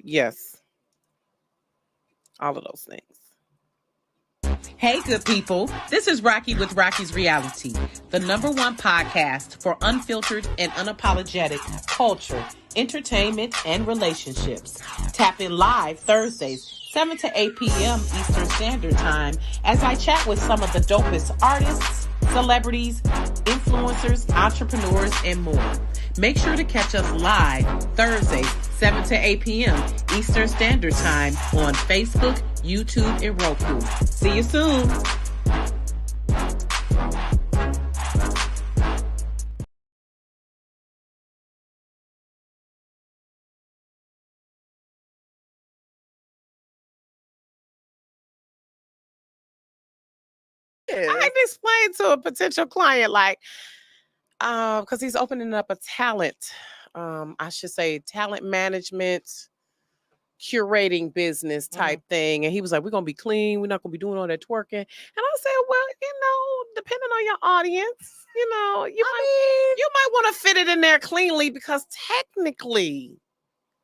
Yes, all of those things. Hey, good people. This is Rocki with Rocki's Reality, the #1 podcast for unfiltered and unapologetic culture, entertainment, and relationships. Tap in live Thursdays, 7 to 8 p.m. Eastern Standard Time, as I chat with some of the dopest artists, celebrities, influencers, entrepreneurs, and more. Make sure to catch us live Thursdays, 7 to 8 p.m. Eastern Standard Time on Facebook, YouTube, and Roku. See you soon. I had to explain to a potential client, like, because he's opening up a talent, I should say, talent management, curating business type thing. And he was like, we're going to be clean. We're not going to be doing all that twerking. And I said, well, depending on your audience, you might want to fit it in there cleanly, because technically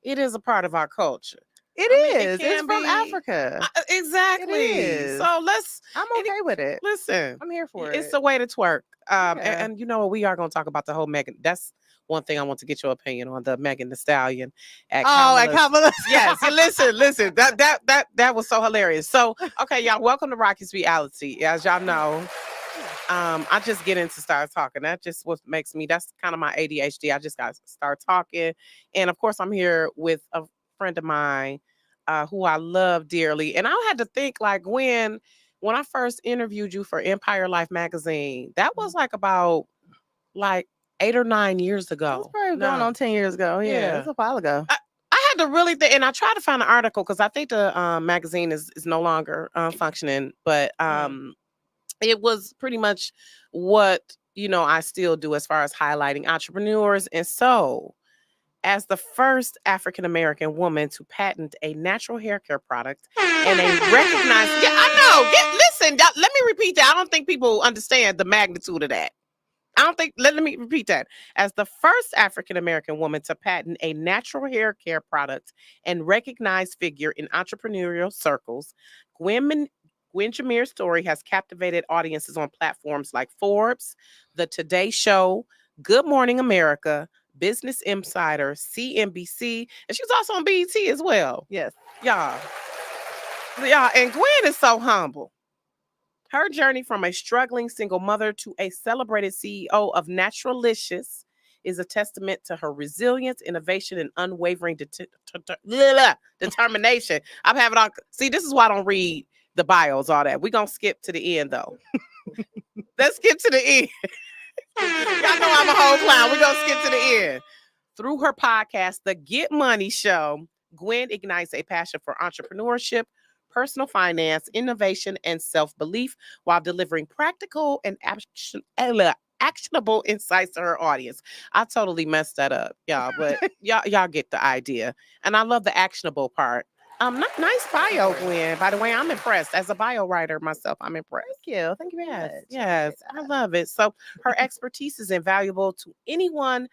it is a part of our culture. It's from Africa. Exactly. It is. So I'm okay with it. Listen, I'm here for it. It's a way to twerk. And you know what? We are going to talk about the whole Megan. That's one thing I want to get your opinion on, the Megan Thee Stallion at Kamala's. Yes. Listen. That was so hilarious. So, okay, y'all, welcome to Rocki's Reality. As y'all know, I just get into start talking. That just what makes me. That's kind of my ADHD. I just got to start talking, and of course, I'm here with a friend of mine who I love dearly. And I had to think, like, when I first interviewed you for Empire Life magazine, that was about 8 or 9 years ago. It's probably going on 10 years ago. Yeah, it's a while ago. I had to really think, and I tried to find an article, because I think the magazine is no longer functioning, but it was pretty much what I still do as far as highlighting entrepreneurs. And so, as the first African-American woman to patent a natural hair care product and a recognized... Yeah, I know. Listen, let me repeat that. I don't think people understand the magnitude of that. Let me repeat that. As the first African-American woman to patent a natural hair care product and recognized figure in entrepreneurial circles, Gwen Jimmere's story has captivated audiences on platforms like Forbes, The Today Show, Good Morning America, Business Insider, CNBC, and she was also on BET as well. Yes. Y'all, and Gwen is so humble. Her journey from a struggling single mother to a celebrated CEO of Naturalicious is a testament to her resilience, innovation, and unwavering determination. I'm having all... See, this is why I don't read the bios, all that. We're going to skip to the end, though. Let's skip to the end. Y'all know I'm a whole clown. We're going to skip to the end. Through her podcast, The Get Money Show, Gwen ignites a passion for entrepreneurship, personal finance, innovation, and self-belief, while delivering practical and actionable insights to her audience. I totally messed that up, y'all, but y'all get the idea. And I love the actionable part. Nice bio, Gwen. By the way, I'm impressed. As a bio writer myself, I'm impressed. Thank you very much. Yes, I love it. So her expertise is invaluable to anyone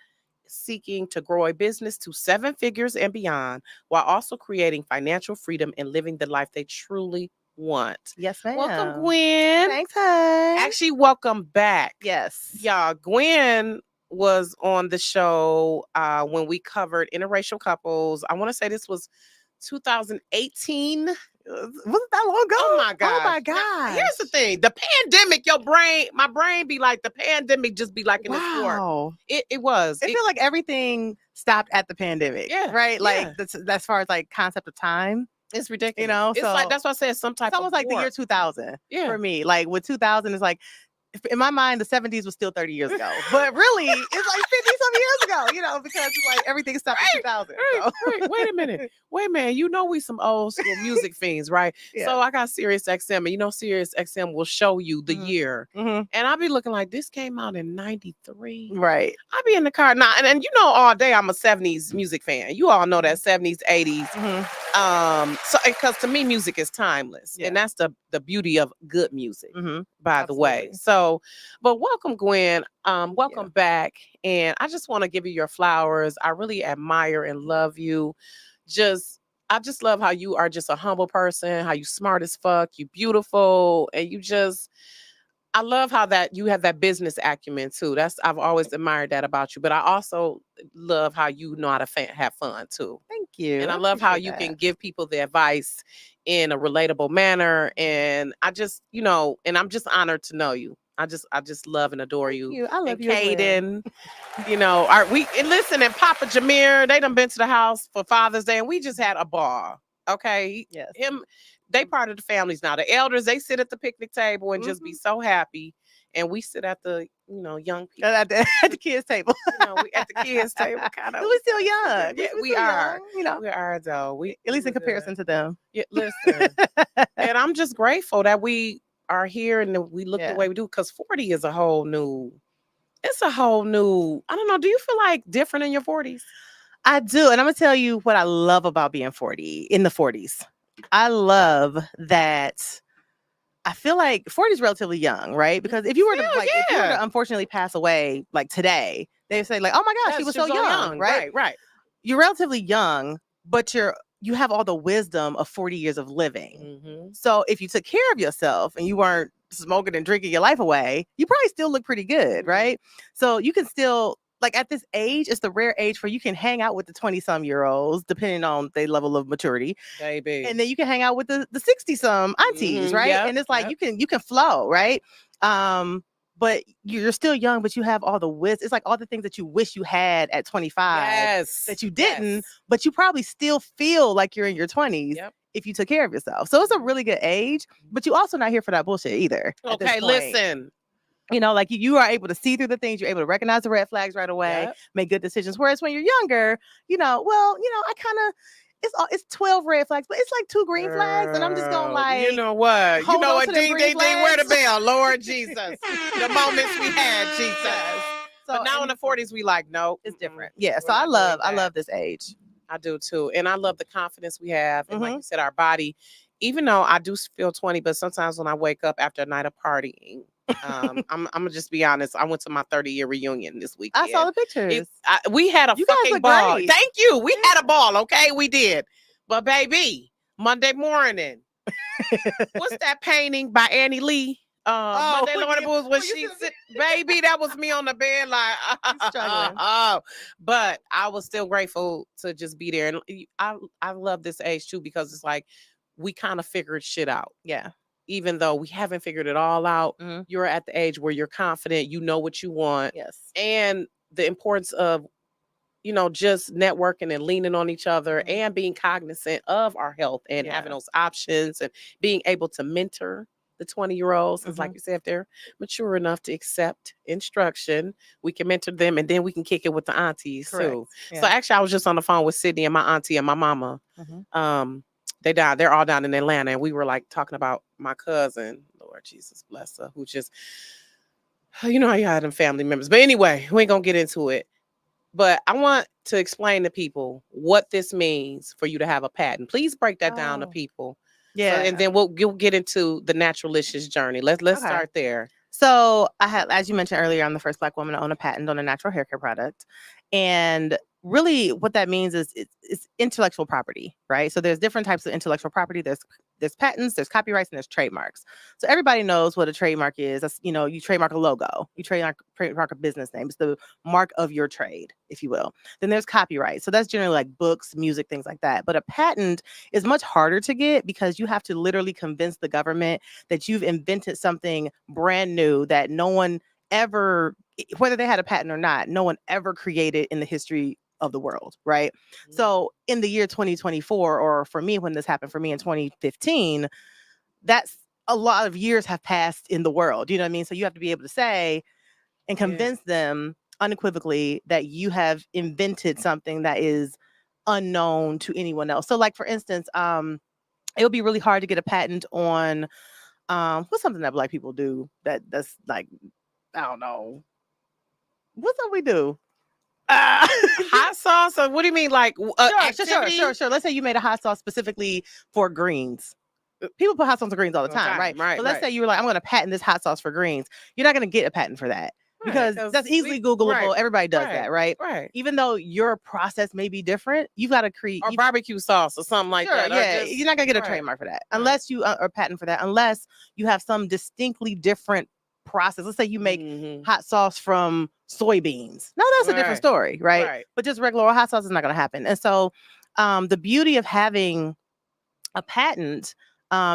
seeking to grow a business to 7 figures and beyond, while also creating financial freedom and living the life they truly want. Yes, ma'am. Welcome, Gwen. Thanks, hun. Actually, welcome back. Yes. Y'all, Gwen was on the show when we covered interracial couples. I want to say this was 2018. Wasn't that long ago? Oh my god! Oh my god! Here's the thing: the pandemic. My brain be like, the pandemic just be like in the sport. It was. I feel like everything stopped at the pandemic. Yeah. Right. Like that's as far as like concept of time. It's ridiculous. It's so, like, that's why I said some type. It's almost of like the year 2000. Yeah. For me, like with 2000 is like, in my mind, the 70s was still 30 years ago, but really, it's like 50-some years ago, because it's like everything stopped in 2000. Right. Wait a minute. We some old school music fiends, right? Yeah. So I got Sirius XM, and Sirius XM will show you the year. Mm-hmm. And I'll be looking like, this came out in 93. Right. I'll be in the car now, and all day I'm a 70s music fan. You all know that 70s, 80s. Mm-hmm. So because to me, music is timeless, and that's the beauty of good music, by the way. So, but welcome, Gwen. Welcome back. And I just want to give you your flowers. I really admire and love you. I just love how you are just a humble person, how you smart as fuck, you beautiful, and I love how that you have that business acumen too. I've always admired that about you. But I also love how you know how to have fun too. Thank you. And I I love how appreciate you can that. give people the advice in a relatable manner. And I just, and I'm just honored to know you. I just love and adore Thank you. you. I love And you as well. Kaden, and listen, and Papa Jimmere, they done been to the house for Father's Day, and we just had a ball. Okay. Yes. They part of the families now. The elders, they sit at the picnic table and just be so happy. And we sit at the, young people. At the kids' table. We at the kids' table kind of. We're still young. Yeah, we still are. Young, We are though. At least in comparison to them. Yeah, listen. And I'm just grateful that we are here and that we look the way we do, because 40 is a whole new, I don't know. Do you feel like different in your 40s? I do. And I'm going to tell you what I love about being 40 in the 40s. I love that I feel like 40 is relatively young, right? Because if you were to if you were to unfortunately pass away like today, they say like, oh my gosh, she was so young, right? Right. You're relatively young, but you have all the wisdom of 40 years of living. Mm-hmm. So if you took care of yourself and you weren't smoking and drinking your life away, you probably still look pretty good, right? So you can still, like at this age, it's the rare age where you can hang out with the 20-some-year-olds, depending on their level of maturity. Baby. And then you can hang out with the 60-some aunties, right? Yep, and it's like you can flow, right? But you're still young, but you have all the wisdom. It's like all the things that you wish you had at 25 that you didn't, but you probably still feel like you're in your 20s if you took care of yourself. So it's a really good age, but you also not here for that bullshit either. Okay, listen. Like you are able to see through the things. You're able to recognize the red flags right away, make good decisions. Whereas when you're younger, I kind of, it's 12 red flags, but it's like 2 green flags. And I'm just going like, you know what? Ding, ding, ding, where the bell? Lord Jesus. The moments we had, Jesus. So but now in the 40s, we like, no. It's different. Yeah. So I love this age. I do too. And I love the confidence we have. And like you said, our body, even though I do feel 20, but sometimes when I wake up after a night of partying, I'm gonna just be honest. I went to my 30-year reunion this weekend. I saw the pictures. We had a fucking ball. Great. Thank you. We had a ball. Okay, we did. But baby, Monday morning, what's that painting by Annie Lee? Monday morning blues when she sit, baby, that was me on the bed like struggling. But I was still grateful to just be there. And I love this age too, because it's like we kind of figured shit out. Yeah. Even though we haven't figured it all out, you're at the age where you're confident, you know what you want. Yes. And the importance of, just networking and leaning on each other and being cognizant of our health and having those options and being able to mentor the 20-year-olds. It's like you said, if they're mature enough to accept instruction, we can mentor them, and then we can kick it with the aunties too. Yeah. So actually, I was just on the phone with Sydney and my auntie and my mama. They died. They're all down in Atlanta. And we were like talking about my cousin, Lord Jesus bless her, who just, how you had them family members. But anyway, we ain't going to get into it. But I want to explain to people what this means for you to have a patent. Please break that down to people. Yeah. And then we'll get into the naturalicious journey. Let's start there. So I had, as you mentioned earlier, I'm the first Black woman to own a patent on a natural hair care product. And really what that means is it's intellectual property, right? So there's different types of intellectual property. There's patents, there's copyrights, and there's trademarks. So everybody knows what a trademark is. That's, you trademark a logo, you trademark a business name. It's the mark of your trade, if you will. Then there's copyright. So that's generally like books, music, things like that. But a patent is much harder to get because you have to literally convince the government that you've invented something brand new that no one ever, whether they had a patent or not, no one ever created in the history of the world, right? So in the year 2024, or for me, when this happened for me in 2015, that's a lot of years have passed in the world. You know what I mean? So you have to be able to say and convince them unequivocally that you have invented something that is unknown to anyone else. So like, for instance, it would be really hard to get a patent on what's something that Black people do that's like, I don't know. What's that we do? Hot sauce? Or what do you mean? Like sure. Let's say you made a hot sauce specifically for greens. People put hot sauce on greens all the time, right? So let's say you were like, I'm going to patent this hot sauce for greens. You're not going to get a patent for that. because that's easily Googleable. Right, Everybody does that, right? Right. Even though your process may be different, you got to create Or barbecue sauce or something like that. Yeah, Or just, you're not gonna get a trademark for that unless you or patent for that, unless you have some distinctly different process. Let's say you make hot sauce from soybeans. No, that's a different story, right? But just regular hot sauce is not gonna happen. And so, the beauty of having a patent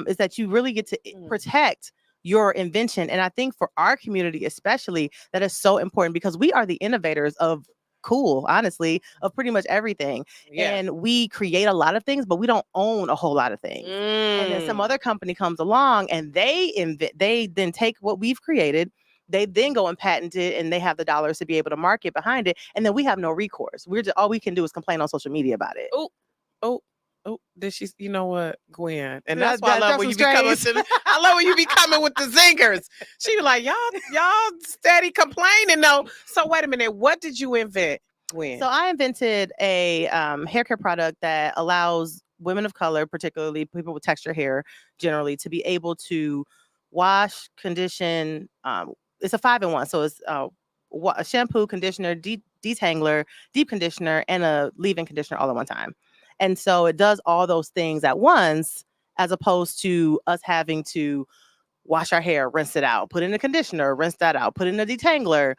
is that you really get to protect your invention. And I think for our community especially, that is so important because we are the innovators of cool, honestly, of pretty much everything. And we create a lot of things, but we don't own a whole lot of things. And then some other company comes along and they then take what we've created, they then go and patent it, and they have the dollars to be able to market behind it. And then we have no recourse. We're just, all we can do is complain on social media about it. Oh, did she? You know what, Gwen? And that's why I love when you be coming. I love when you be coming with the zingers. She was like, y'all steady complaining though. So wait a minute, what did you invent, Gwen? So I invented a hair care product that allows women of color, particularly people with texture hair, generally, to be able to wash, condition. It's a 5-in-1, so it's a shampoo, conditioner, detangler, deep conditioner, and a leave-in conditioner all at one time. And so it does all those things at once, as opposed to us having to wash our hair, rinse it out, put in a conditioner, rinse that out, put in a detangler,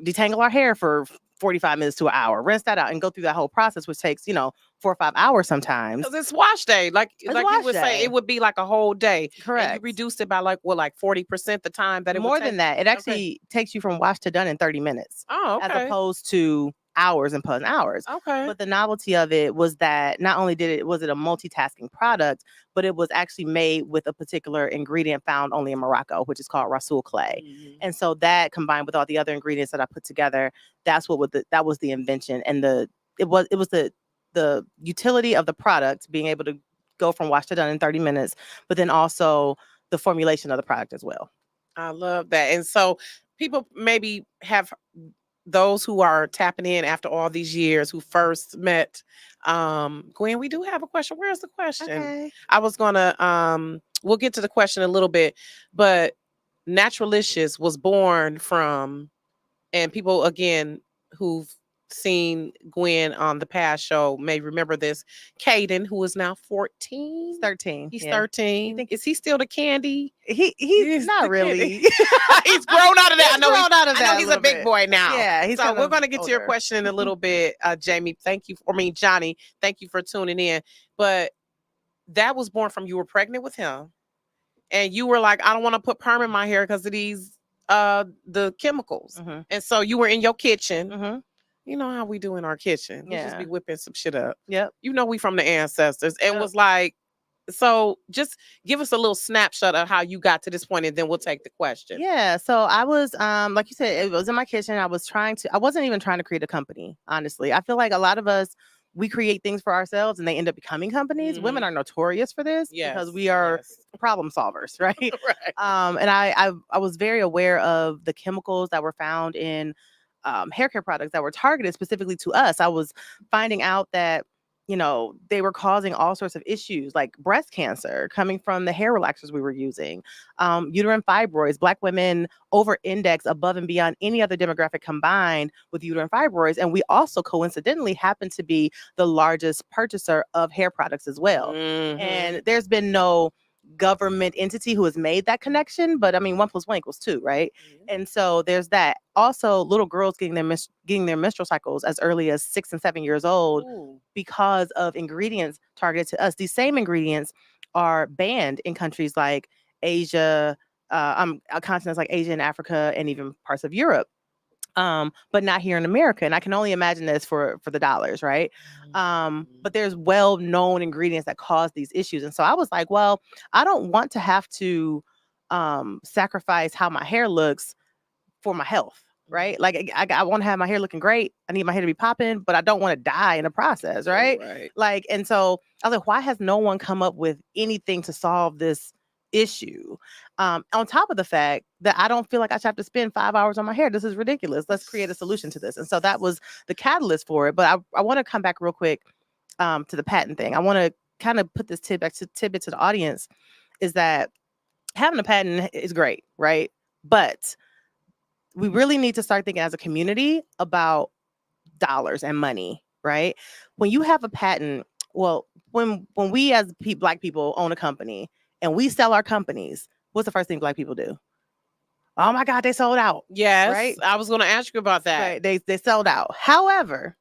detangle our hair for 45 minutes to an hour, rinse that out, and go through that whole process, which takes, 4 or 5 hours sometimes. Because it's wash day. Like you would say, it would be like a whole day. Correct. And you reduced it by like 40% the time that it More would take? than that. It actually takes you from wash to done in 30 minutes. Oh, okay. As opposed to hours and hours. Okay. But the novelty of it was that not only was it a multitasking product, but it was actually made with a particular ingredient found only in Morocco, which is called Rasul clay. And so that, combined with all the other ingredients that I put together, that was the invention. And it was the utility of the product being able to go from wash to done in 30 minutes, but then also the formulation of the product as well. I love that. And so people maybe have those who are tapping in after all these years who first met Gwen. We do have a question. Where's the question? Okay. I was gonna we'll get to the question a little bit, but Naturalicious was born from, and people again who've seen Gwen on the past show may remember this, Caden, who is now 14. He's 13. He's 13. Is he still the candy? He's not really. He's grown out of that. I know he's a big boy now. Yeah. So we're going to get to your question in a little bit, Jamie. Johnny, thank you for tuning in. But that was born from, you were pregnant with him, and you were like, I don't want to put perm in my hair because of these the chemicals. And so you were in your kitchen. You know how we do in our kitchen. We just be whipping some shit up. Yep. We from the ancestors, and was like, so just give us a little snapshot of how you got to this point, and then we'll take the question. Yeah. So I was, like you said, it was in my kitchen. I wasn't even trying to create a company, honestly. I feel like a lot of us, we create things for ourselves and they end up becoming companies. Women are notorious for this because we are problem solvers, right? Right. And I was very aware of the chemicals that were found in hair care products that were targeted specifically to us. I was finding out that, they were causing all sorts of issues like breast cancer coming from the hair relaxers we were using, uterine fibroids. Black women over-index above and beyond any other demographic combined with uterine fibroids. And we also coincidentally happen to be the largest purchaser of hair products as well. And there's been no government entity who has made that connection, but I mean 1 + 1 = 2, right? And so there's that. Also, little girls getting their menstrual cycles as early as 6 and 7 years old because of ingredients targeted to us. These same ingredients are banned in countries like Asia, continents like Asia and Africa, and even parts of Europe. But not here in America. And I can only imagine this for the dollars, right? But there's well-known ingredients that cause these issues. And so I was like, well, I don't want to have to sacrifice how my hair looks for my health, right? Like I want to have my hair looking great. I need my hair to be popping, but I don't want to die in the process, right? Like, and so I was like, why has no one come up with anything to solve this issue? On top of the fact that I don't feel like I should have to spend 5 hours on my hair. This is ridiculous. Let's create a solution to this. And so that was the catalyst for it. But I want to come back real quick to the patent thing. I want to kind of put this tidbit to the audience, is that having a patent is great, right? But we really need to start thinking as a community about dollars and money, right? When you have a patent, well, when we as Black people own a company and we sell our companies, what's the first thing Black people do? Oh my God, they sold out. Yes, right? I was going to ask you about that. Right, they sold out. However,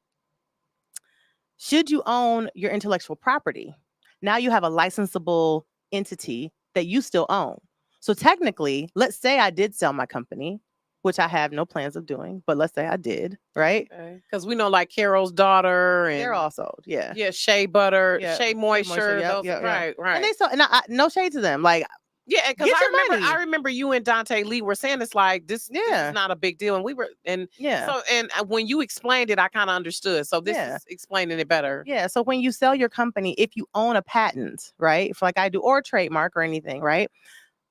should you own your intellectual property, now you have a licensable entity that you still own. So technically, let's say I did sell my company, which I have no plans of doing, but let's say I did, right? Because we know like Carol's daughter and They're all sold, yeah. yeah, Shea Butter, Yeah, Shea Shea Moisture, Moisture, those, yep. right. And they sold, and no shade to them, like yeah, because get your money. I remember you and Dante Lee were saying it's like this Yeah. is not a big deal, and we were Yeah. So when you explained it, I kind of understood. So this Yeah. is explaining it better. Yeah. So when you sell your company, if you own a patent, right, if like I do, or a trademark or anything, right,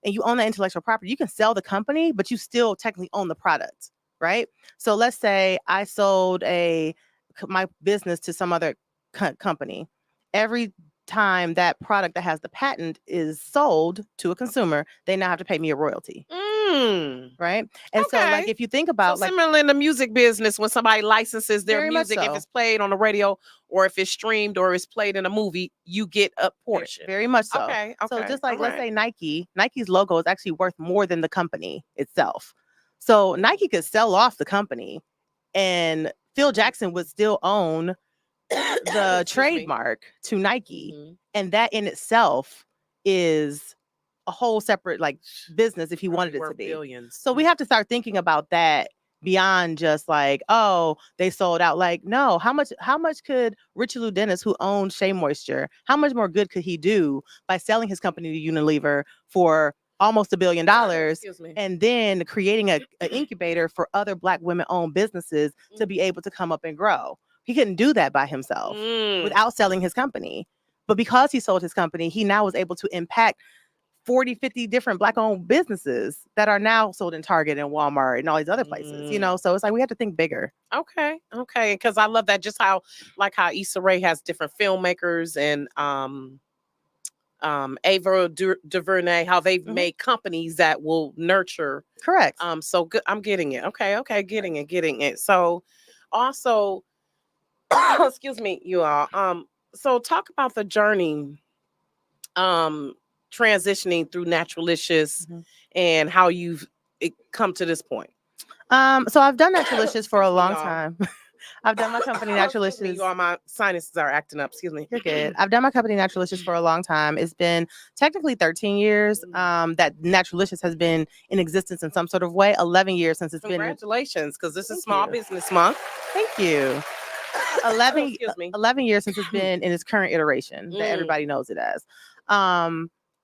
and you own the intellectual property, you can sell the company, but you still technically own the product, right? So let's say I sold my business to some other company. Every time that product that has the patent is sold to a consumer, they now have to pay me a royalty. Right. And so like if you think about so similar in the music business, when somebody licenses their Very much music, if so. it's played on the radio or if it's streamed or it's played in a movie, you get a portion. Very much so. Okay. So just like let's Alright. say Nike's logo is actually worth more than the company itself. So Nike could sell off the company and Phil Jackson would still own the trademark to Nike. And that in itself is a whole separate like business if he wanted it to be. Billions. So we have to start thinking about that beyond just like, oh, they sold out. Like, no, how much could Richard Lou Dennis, who owns Shea Moisture, how much more good could he do by selling his company to Unilever for almost $1 billion and then creating an incubator for other Black women-owned businesses to be able to come up and grow? He couldn't do that by himself without selling his company. But because he sold his company, he now was able to impact 40, 50 different Black-owned businesses that are now sold in Target and Walmart and all these other places, So it's like we have to think bigger. Okay. Because I love that, just how Issa Rae has different filmmakers and Ava DuVernay, how they've made companies that will nurture. Correct. So good. I'm getting it. Okay. Getting it. So also, excuse me, you all. So talk about the journey. Transitioning through Naturalicious and how you've come to this point. So I've done Naturalicious for a long time. I've done my company Naturalicious. All my sinuses are acting up. Excuse me. You're good. I've done my company Naturalicious for a long time. It's been technically 13 years that Naturalicious has been in existence in some sort of way. 11 years since it's been. Congratulations, because this is Small Business Month. Thank you. 11 years since it's been in its current iteration that everybody knows it as.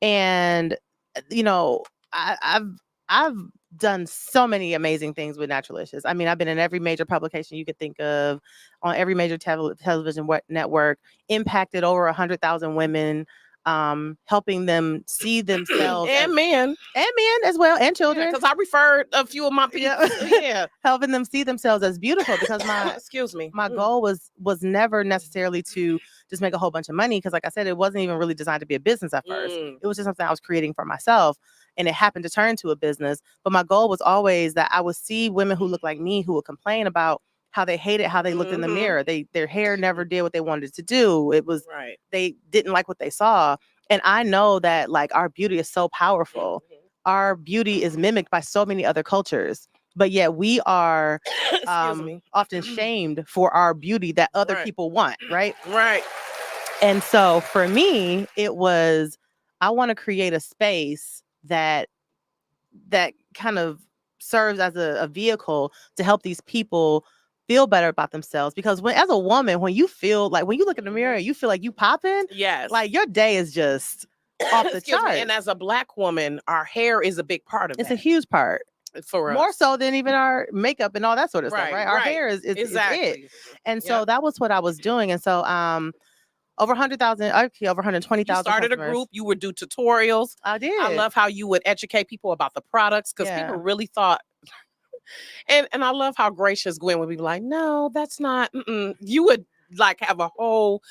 And I've done so many amazing things with Naturalicious. I mean, I've been in every major publication you could think of, on every major television network, impacted over 100,000 women, helping them see themselves and men as well, and children. Because I referred a few of my people. Yeah, helping them see themselves as beautiful. Because my goal was never necessarily to just make a whole bunch of money. Because like I said, it wasn't even really designed to be a business at first. It was just something I was creating for myself. And it happened to turn to a business. But my goal was always that I would see women who look like me, who would complain about how they hated how they looked in the mirror. Their hair never did what they wanted to do. It was they didn't like what they saw. And I know that like our beauty is so powerful. Our beauty is mimicked by so many other cultures. But yet we are often shamed for our beauty that other people want, right? Right. And so for me, it was, I want to create a space that kind of serves as a vehicle to help these people feel better about themselves. Because as a woman, when you feel like, when you look in the mirror and you feel like you popping, yes, like your day is just off the chart. And as a Black woman, our hair is a big part of it. It's a huge part. For us. More so than even our makeup and all that sort of stuff, right? Our hair is exactly it. And so that was what I was doing. And so over 100,000, okay, over 120,000. You started a group. You would do tutorials. I did. I love how you would educate people about the products, because people really thought. And I love how gracious Gwen would be like, no, that's not. You would like have a whole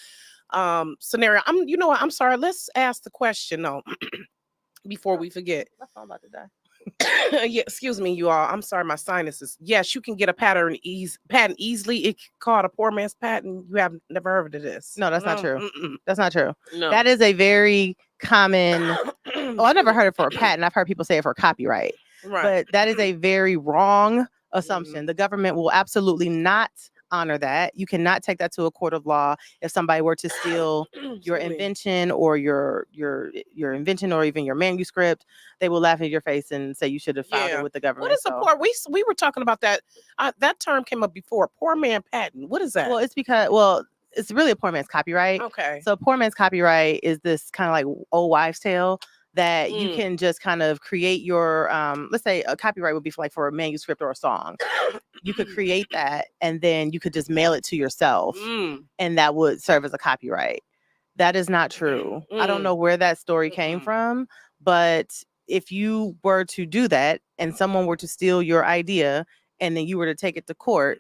scenario. You know what? I'm sorry. Let's ask the question though before we forget. My phone about to die. Yeah, excuse me, you all. I'm sorry, my sinuses. Yes, you can get a patent easily. It's called a poor man's patent. You have never heard of this? No, that's not true. Mm-mm. That's not true. No. That is a very common. Oh, I never heard it for a patent. I've heard people say it for copyright. Right. But that is a very wrong assumption. The government will absolutely not honor that. You cannot take that to a court of law. If somebody were to steal your invention or your invention or even your manuscript, they will laugh in your face and say you should have filed it with the government. What is a poor? We were talking about that. That term came up before. Poor man patent. What is that? Well, it's really a poor man's copyright. Okay. So poor man's copyright is this kind of like old wives' tale that you can just kind of create your let's say a copyright would be for a manuscript or a song. You could create that and then you could just mail it to yourself and that would serve as a copyright. That is not true. I don't know where that story came from, but if you were to do that and someone were to steal your idea and then you were to take it to court,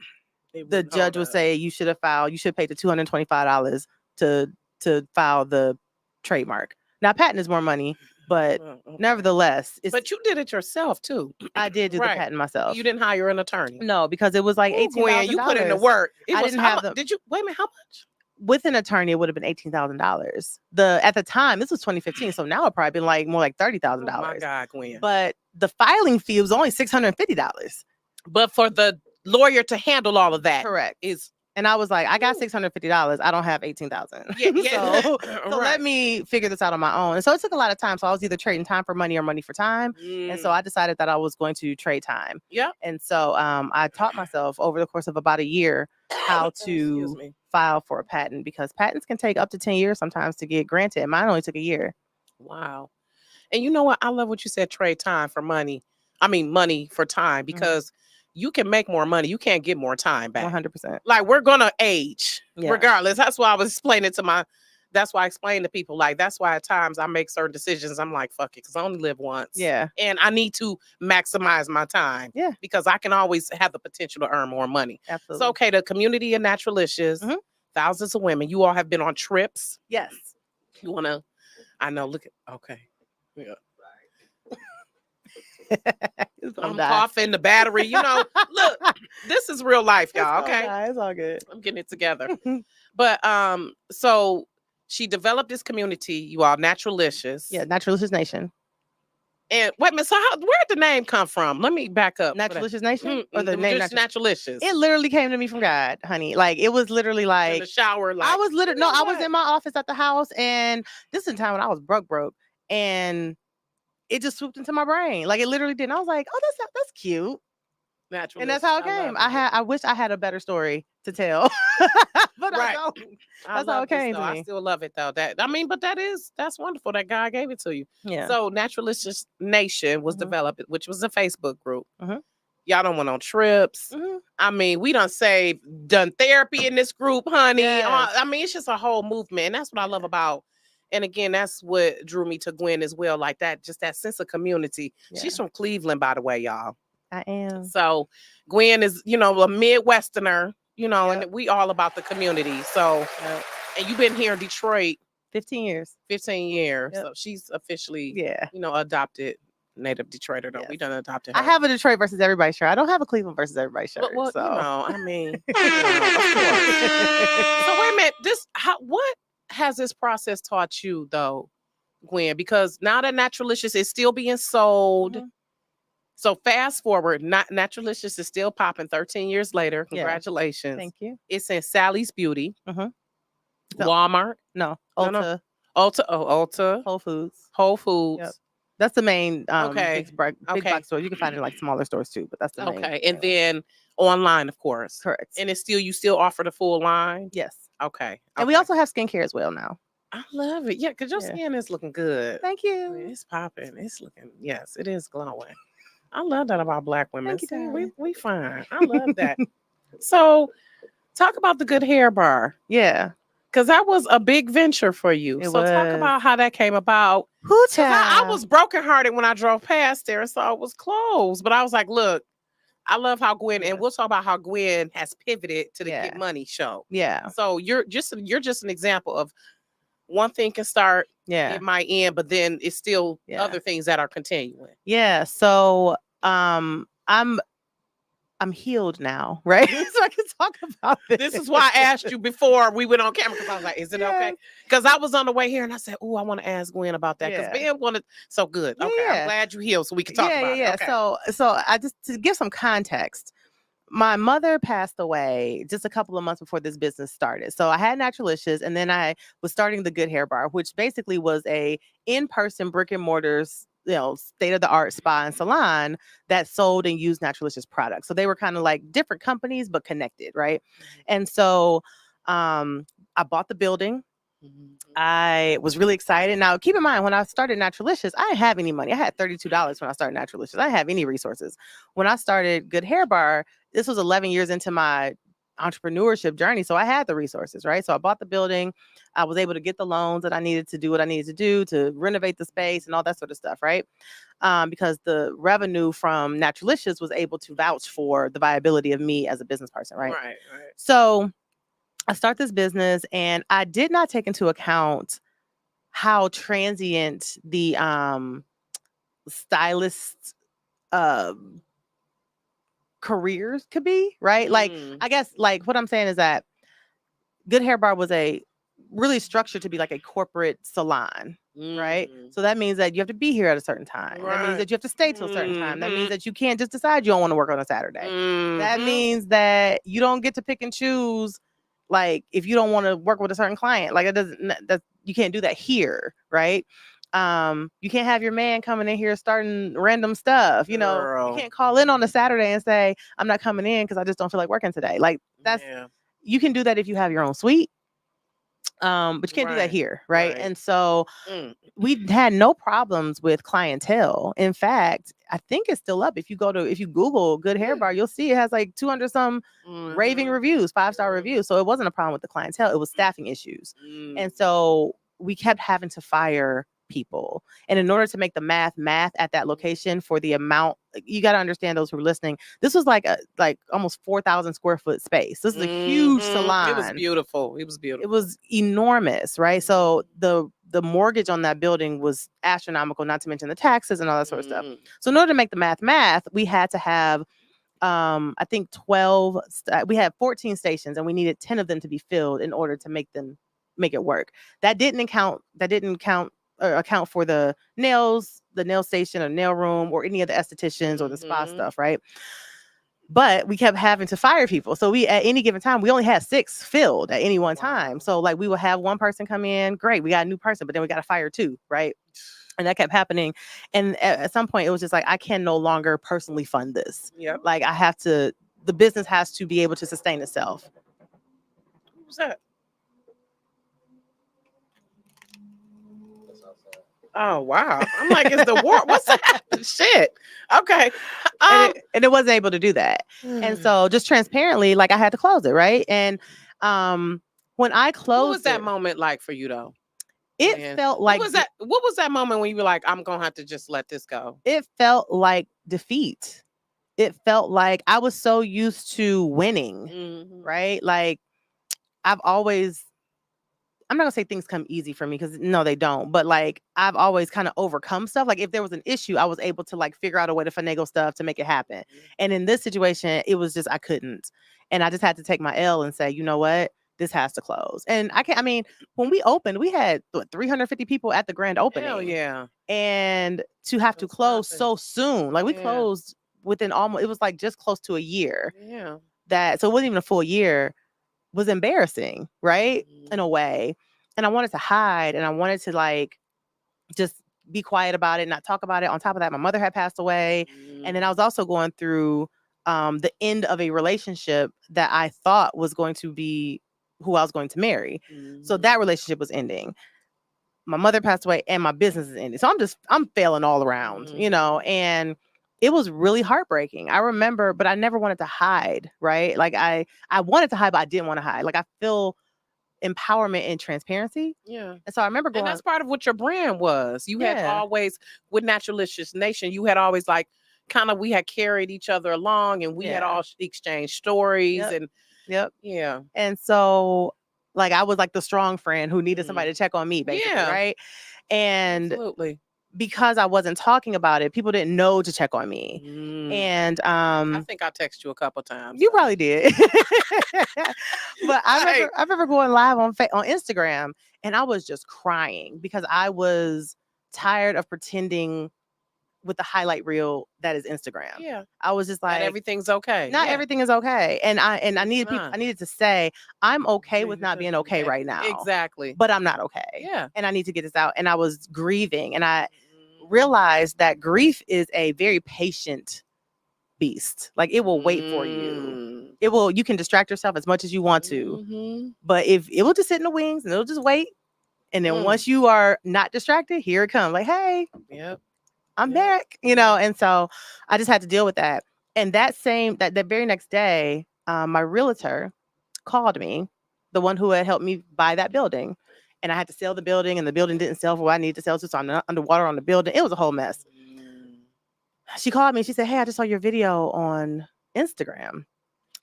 the judge would say you should pay the $225 to file the trademark. Now patent is more money, but nevertheless, but you did it yourself too. I did do the patent myself. You didn't hire an attorney? No, because it was like $18,000. You put in the work. I didn't have the. Did you wait a minute? How much? With an attorney, it would have been $18,000. At the time, this was 2015, so now it probably been like more like $30,000. Oh my God, Gwen! But the filing fee was only $650. But for the lawyer to handle all of that, correct, and I was like, I got $650. I don't have $18,000. Yeah. So let me figure this out on my own. And so it took a lot of time. So I was either trading time for money or money for time. And so I decided that I was going to trade time. Yeah. And so I taught myself over the course of about a year how to file for a patent, because patents can take up to 10 years sometimes to get granted. Mine only took a year. Wow. And you know what? I love what you said, trade time for money. I mean, money for time, because you can make more money. You can't get more time back. 100%. Like, we're going to age regardless. That's why I was explaining that's why I explain to people, like, that's why at times I make certain decisions. I'm like, fuck it, because I only live once. Yeah. And I need to maximize my time. Yeah. Because I can always have the potential to earn more money. Absolutely. So, okay, the community of Naturalicious, thousands of women, you all have been on trips. Yes. You want to, I know, look at, okay. Yeah. I'm coughing, the battery, look, this is real life, y'all. Okay. It's all good. I'm getting it together. But so she developed this community, you all, Naturalicious. Yeah, Naturalicious Nation. And wait a minute, so where'd the name come from? Let me back up. Naturalicious Nation? Or the name Naturalicious? It literally came to me from God, honey. Like, it was literally like in the shower. Like, I was literally I was in my office at the house, and this is the time when I was broke, and it just swooped into my brain. Like, it literally did. And I was like, oh, that's cute. Naturalist. And that's how it came. I wish I had a better story to tell. But I don't. That's how it came to me. I still love it though. But that's wonderful that God gave it to you. Yeah. So Naturalicious Nation was developed, which was a Facebook group. Y'all done went on trips. I mean, we done therapy in this group, honey. Yes. I mean, it's just a whole movement. And that's what I love about. And again, that's what drew me to Gwen as well. Like that, just that sense of community. Yeah. She's from Cleveland, by the way, y'all. I am. So Gwen is, a Midwesterner, and we all about the community. So, and you've been here in Detroit 15 years. 15 years. Yep. So she's officially, yeah, adopted native Detroiter. Yes. We done adopted her. I have a Detroit versus everybody shirt. I don't have a Cleveland versus everybody shirt. Well, so. I mean, of course. So wait a minute, what has this process taught you though, Gwen? Because now that Naturalicious is still being sold. So fast forward, Naturalicious is still popping 13 years later. Congratulations. Thank you. It's in Sally's Beauty. Walmart. No. Ulta. Ulta. Whole Foods. Yep. That's the main big box store. You can find it in like smaller stores too, but that's the main. Okay. And then online, of course. Correct. And you still offer the full line? Yes. Okay. And we also have skincare as well now. I love it. Yeah, because your skin is looking good. Thank you. I mean, it's popping. It's looking, yes, it is glowing. I love that about Black women. Thank you, we fine. I love that. So talk about the Good Hair Bar. Yeah. Because that was a big venture for you. Talk about how that came about. I was brokenhearted when I drove past there and saw it was closed. But I was like, look, I love how Gwen, and we'll talk about how Gwen has pivoted to the Get Money show. Yeah. So you're just an example of one thing can start it might end, but then it's still other things that are continuing. Yeah. So I'm healed now, right? So I can talk about this. This is why I asked you before we went on camera, because I was like, is it okay? Because I was on the way here and I said, oh, I want to ask Gwen about that. Because Ben wanted, so good. Okay, I'm glad you healed so we can talk about it. Okay. So I just, to give some context, my mother passed away just a couple of months before this business started. So I had Naturalicious, and then I was starting the Good Hair Bar, which basically was a in-person brick and mortars, state-of-the-art spa and salon that sold and used Naturalicious products. So they were kind of like different companies, but connected, right? And so I bought the building. I was really excited. Now, keep in mind, when I started Naturalicious, I didn't have any money. I had $32 when I started Naturalicious. I didn't have any resources. When I started Good Hair Bar, this was 11 years into my entrepreneurship journey. So I had the resources, right? So I bought the building. I was able to get the loans that I needed to do what I needed to do to renovate the space and all that sort of stuff, right? Because the revenue from Naturalicious was able to vouch for the viability of me as a business person, right? Right. So I start this business, and I did not take into account how transient the stylist careers could be, right? Like, I guess, like, what I'm saying is that Good Hair Bar was really structured to be like a corporate salon, right? So that means that you have to be here at a certain time. That means that you have to stay till a certain time. That means that you can't just decide you don't want to work on a Saturday. That means that you don't get to pick and choose, like, if you don't want to work with a certain client. Like, you can't do that here, right? You can't have your man coming in here starting random stuff. You can't call in on a Saturday and say, I'm not coming in because I just don't feel like working today. Like, you can do that if you have your own suite. But you can't do that here, right? And so we had no problems with clientele. In fact, I think it's still up. If you Google Good Hair Bar, you'll see it has like 200 some raving reviews, 5-star reviews. So it wasn't a problem with the clientele. It was staffing issues. And so we kept having to fire people. And in order to make the math at that location for the amount, you got to understand, those who are listening, this was like almost 4,000 square foot space. This is a huge salon. It was beautiful. It was enormous, right? So the mortgage on that building was astronomical, not to mention the taxes and all that sort of stuff. So in order to make the math, we had to have I think 12, we had 14 stations, and we needed 10 of them to be filled in order to make it work. That didn't account for the nail station or nail room or any of the estheticians or the spa stuff, right? But we kept having to fire people. So at any given time, we only had 6 filled at any one time. So like, we would have one person come in, great, we got a new person, but then we got to fire 2, right? And that kept happening. And at some point, it was just like, I can no longer personally fund this. Like, the business has to be able to sustain itself. Who's that? Oh, wow. I'm like, it's the war. What's that? Shit. Okay. And it wasn't able to do that. And so, just transparently, like, I had to close it, right? And when I closed, what was that moment like for you, though? It felt like, what was that moment when you were like, I'm gonna have to just let this go? It felt like defeat. It felt like I was so used to winning, right? Like, I'm not gonna say things come easy for me, because no, they don't. But like, I've always kind of overcome stuff. Like, if there was an issue, I was able to like figure out a way to finagle stuff to make it happen. And in this situation, it was just, I couldn't. And I just had to take my L and say, you know what? This has to close. And when we opened, we had 350 people at the grand opening. Hell yeah. And to have to close so soon, like, we closed within it was like just close to a year. Yeah. So it wasn't even a full year. Was embarrassing, right? In a way. And I wanted to hide, and I wanted to like just be quiet about it, not talk about it. On top of that, my mother had passed away. And then I was also going through the end of a relationship that I thought was going to be who I was going to marry. So that relationship was ending. My mother passed away, and my business is ending. So I'm failing all around, and it was really heartbreaking. I remember, but I never wanted to hide, right? Like, I wanted to hide, but I didn't want to hide. Like, I feel empowerment and transparency. Yeah. And so I remember going. And that's part of what your brand was. You had always, with Naturalicious Nation, you had always like, we had carried each other along, and we had all exchanged stories. And yeah. And so, like, I was like the strong friend who needed somebody to check on me, basically, right? And Absolutely. because I wasn't talking about it, people didn't know to check on me. And I think I texted you a couple times. you probably did. But I Like- remember going live on Instagram, and I was just crying because I was tired of pretending with the highlight reel that is Instagram. Yeah. I was just That like, everything's okay. not Yeah. everything is okay. And I It's needed not. I needed to say, I'm okay with not being okay right now. Exactly. But I'm not okay. Yeah. And I need to get this out. And I was grieving. And I realized that grief is a very patient beast. Like, it will wait for you. You can distract yourself as much as you want to. But if it will just sit in the wings and it'll just wait. And then once you are not distracted, here it comes. Like, hey, Yep. I'm back, and so I just had to deal with that. And that very next day, my realtor called me, the one who had helped me buy that building. And I had to sell the building, and the building didn't sell for what I needed to sell to, so I'm underwater on the building. It was a whole mess. She called me and she said, hey, I just saw your video on Instagram.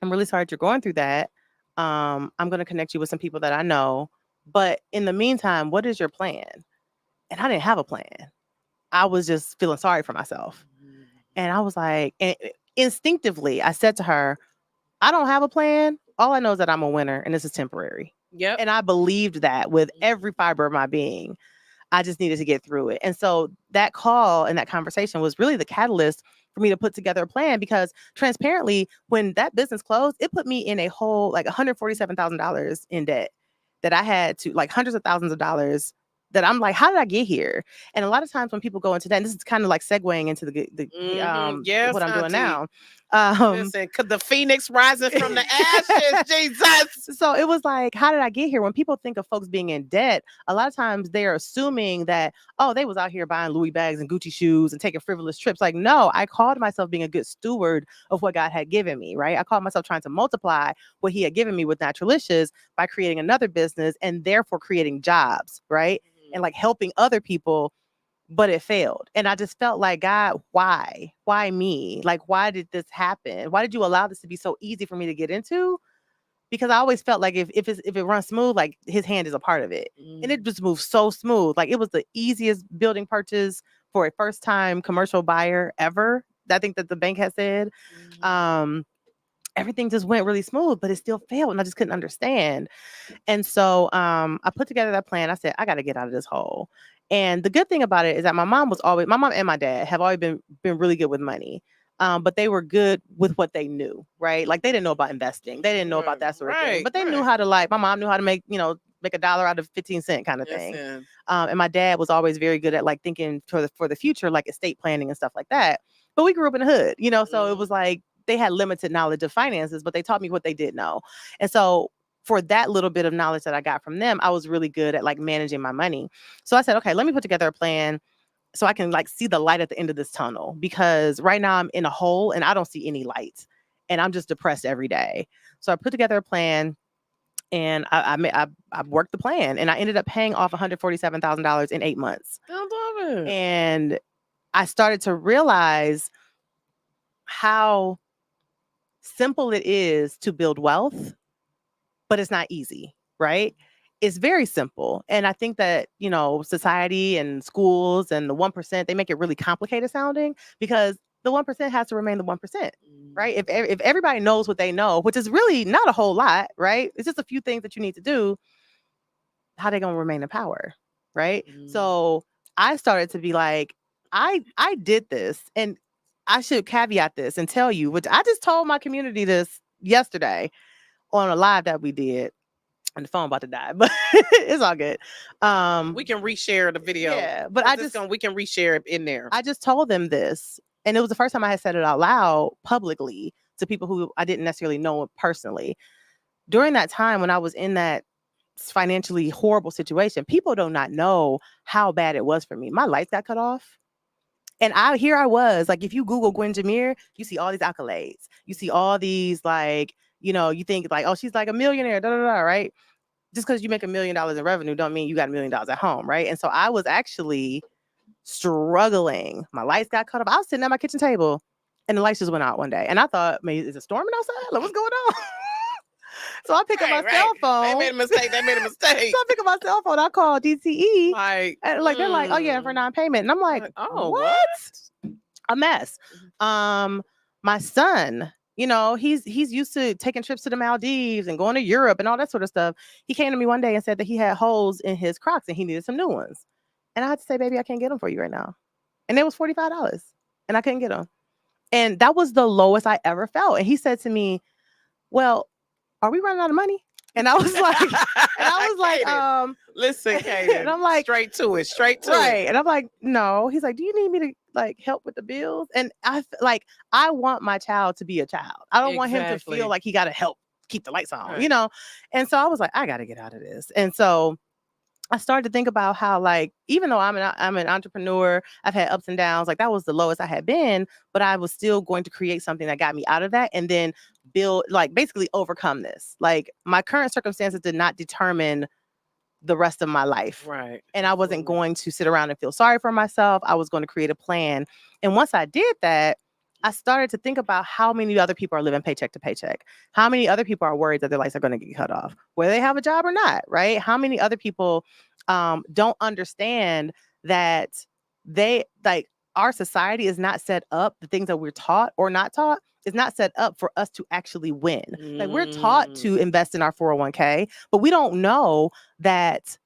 I'm really sorry that you're going through that. I'm going to connect you with some people that I know. But in the meantime, what is your plan? And I didn't have a plan. I was just feeling sorry for myself. And I was like, and instinctively, I said to her, I don't have a plan. All I know is that I'm a winner and this is temporary. Yep. And I believed that with every fiber of my being. I just needed to get through it. And so that call and that conversation was really the catalyst for me to put together a plan, because transparently, when that business closed, it put me in a whole like $147,000 in debt that I had to, like, hundreds of thousands of dollars, that I'm like, how did I get here? And a lot of times when people go into that, and this is kind of like segueing into yes, what I'm doing auntie. now. Listen, could the phoenix rises from the ashes, Jesus. So it was like, how did I get here? When people think of folks being in debt, a lot of times they're assuming that, oh, they was out here buying Louis bags and Gucci shoes and taking frivolous trips. Like, no, I called myself being a good steward of what God had given me, right? I called myself trying to multiply what he had given me with Naturalicious by creating another business and therefore creating jobs, right? And like helping other people, but it failed. And I just felt like, God, why? Why me? Like, why did this happen? Why did you allow this to be so easy for me to get into? Because I always felt like if it runs smooth, like his hand is a part of it. And it just moved so smooth. Like, it was the easiest building purchase for a first time commercial buyer ever. I think that the bank had said. Everything just went really smooth, but it still failed. And I just couldn't understand. And so I put together that plan. I said, I got to get out of this hole. And the good thing about it is that my mom and my dad have always been really good with money. But they were good with what they knew, right? Like, they didn't know about investing. They didn't know about that sort of thing. But they knew how to, like, my mom knew how to make $1 out of 15 cents kind of thing. And my dad was always very good at, like, thinking for the future, like estate planning and stuff like that. But we grew up in the hood, so it was like they had limited knowledge of finances, but they taught me what they did know. And so for that little bit of knowledge that I got from them, I was really good at, like, managing my money. So I said, okay, let me put together a plan so I can, like, see the light at the end of this tunnel, because right now I'm in a hole and I don't see any light and I'm just depressed every day. So I put together a plan and I worked the plan, and I ended up paying off $147,000 in 8 months. I love it. And I started to realize how simple it is to build wealth, but it's not easy, right? It's very simple. And I think that, society and schools and the 1%, they make it really complicated sounding, because the 1% has to remain the 1%, right? If everybody knows what they know, which is really not a whole lot, right? It's just a few things that you need to do. How they going to remain in power, right? So I started to be like, I did this, and I should caveat this and tell you, which I just told my community this yesterday on a live that we did, and the phone about to die, but it's all good. We can reshare the video. Yeah, but we can reshare it in there. I just told them this, and it was the first time I had said it out loud publicly to people who I didn't necessarily know personally. During that time when I was in that financially horrible situation, people do not know how bad it was for me. My lights got cut off. And here I was, like, if you Google Gwen Jimmere, you see all these accolades. You see all these, like, you think like, oh, she's like a millionaire, right? Just because you make $1 million in revenue don't mean you got $1 million at home, right? And so I was actually struggling. My lights got cut off. I was sitting at my kitchen table and the lights just went out one day. And I thought, maybe is it storming outside? Like, what's going on? So I pick up my cell phone. They made a mistake. So I pick up my cell phone. I call DTE. Like, and they're like, oh yeah, for non-payment. And I'm like, oh, what? A mess. My son, he's used to taking trips to the Maldives and going to Europe and all that sort of stuff. He came to me one day and said that he had holes in his Crocs and he needed some new ones. And I had to say, baby, I can't get them for you right now. And it was $45 and I couldn't get them. And that was the lowest I ever felt. And he said to me, well, are we running out of money? And I was like, listen, Kaden. And I'm like, straight to it. Right. And I'm like, no. He's like, do you need me to like help with the bills? And I want my child to be a child. I don't want him to feel like he got to help keep the lights on, right. And so I was like, I got to get out of this. And so I started to think about how, like, even though I'm an entrepreneur, I've had ups and downs. Like, that was the lowest I had been, but I was still going to create something that got me out of that and then build, like, basically overcome this. Like, my current circumstances did not determine the rest of my life. Right. And I wasn't going to sit around and feel sorry for myself. I was going to create a plan. And once I did that, I started to think about how many other people are living paycheck to paycheck. How many other people are worried that their lights are going to get cut off, whether they have a job or not, right? How many other people don't understand that our society is not set up, the things that we're taught or not taught is not set up for us to actually win. Like, we're taught to invest in our 401k, but we don't know that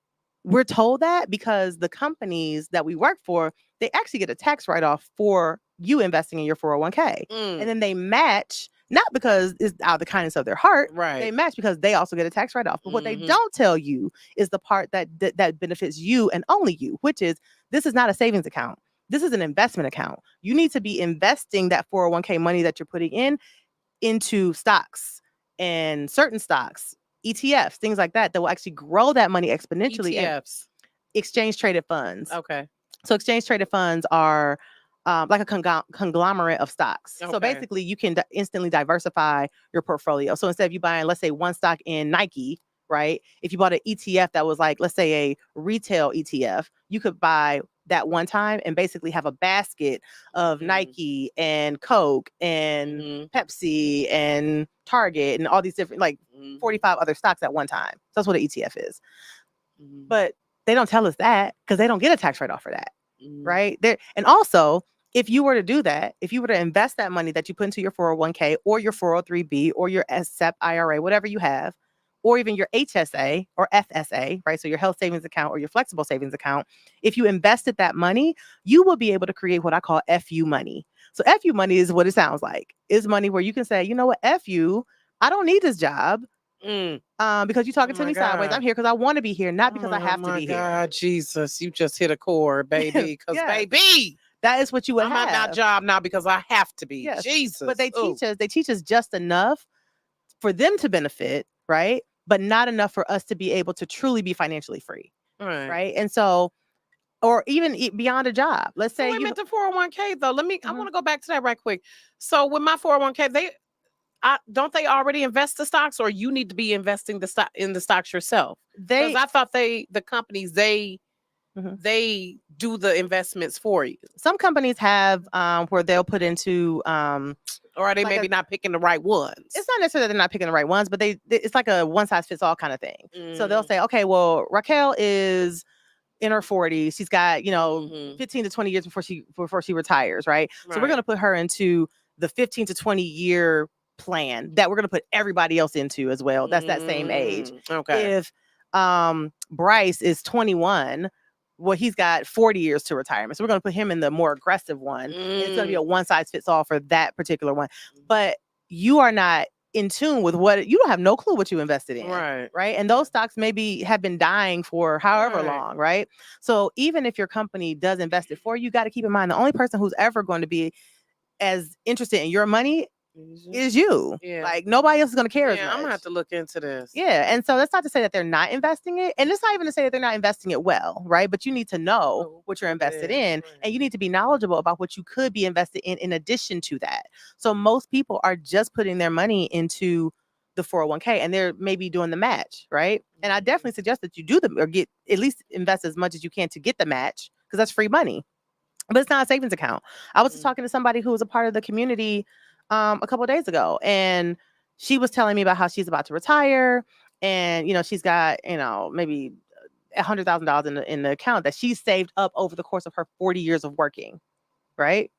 we're told that because the companies that we work for, they actually get a tax write-off for you investing in your 401k. And then they match, not because it's out of the kindness of their heart. Right. They match because they also get a tax write-off. But what they don't tell you is the part that benefits you and only you, which is this is not a savings account. This is an investment account. You need to be investing that 401k money that you're putting into stocks and certain stocks, ETFs, things like that will actually grow that money exponentially. ETFs. Exchange traded funds. Okay. So exchange traded funds are like a conglomerate of stocks. Okay. So basically you can instantly diversify your portfolio. So instead of you buying, let's say, one stock in Nike, right? If you bought an ETF that was like, let's say, a retail ETF, you could buy that one time and basically have a basket of Nike and Coke and Pepsi and Target and all these different, like 45 other stocks at one time. So that's what an ETF is. But they don't tell us that because they don't get a tax write-off for that, right? And also, if you were to do that, if you were to invest that money that you put into your 401k or your 403b or your SEP IRA, whatever you have, or even your HSA or FSA, right? So your health savings account or your flexible savings account, if you invested that money, you will be able to create what I call FU money. So FU money is what it sounds like. It's money where you can say, you know what, FU, I don't need this job. Because you're talking to me sideways. I'm here because I want to be here, not because I have to be here. God, Jesus, you just hit a chord, baby. Because baby, that is what you would I'm have. at my job now because I have to be. Yes. Jesus. But they teach us just enough for them to benefit, right? But not enough for us to be able to truly be financially free. Right. And so, or even beyond a job. Let's say you meant the 401k though. I want to go back to that right quick. So with my 401k, don't they already invest the stocks, or you need to be investing in the stocks yourself? Because I thought the companies they do the investments for you. Some companies have where they'll put into or are they maybe not picking the right ones? It's not necessarily they're not picking the right ones, but it's like a one size fits all kind of thing. So they'll say, okay, well, Raquel is in her 40s. She's got 15 to 20 years before she retires, right? So we're going to put her into the 15 to 20 year plan that we're going to put everybody else into as well. That's that same age. Okay. If Bryce is 21, well, he's got 40 years to retirement. So we're going to put him in the more aggressive one. It's going to be a one size fits all for that particular one. But you are not in tune with you don't have no clue what you invested in. Right. And those stocks maybe have been dying for however long. Right. So even if your company does invest it for you, you got to keep in mind the only person who's ever going to be as interested in your money is you. Like, nobody else is going to care as much. I'm going to have to look into this. And so that's not to say that they're not investing it. And it's not even to say that they're not investing it well, right? But you need to know what you're invested in. And you need to be knowledgeable about what you could be invested in addition to that. So most people are just putting their money into the 401k and they're maybe doing the match, right? And I definitely suggest that you do them or get at least invest as much as you can to get the match, because that's free money. But it's not a savings account. I was just talking to somebody who was a part of the community a couple of days ago, and she was telling me about how she's about to retire, and she's got maybe $100,000 in the account that she saved up over the course of her 40 years of working, right?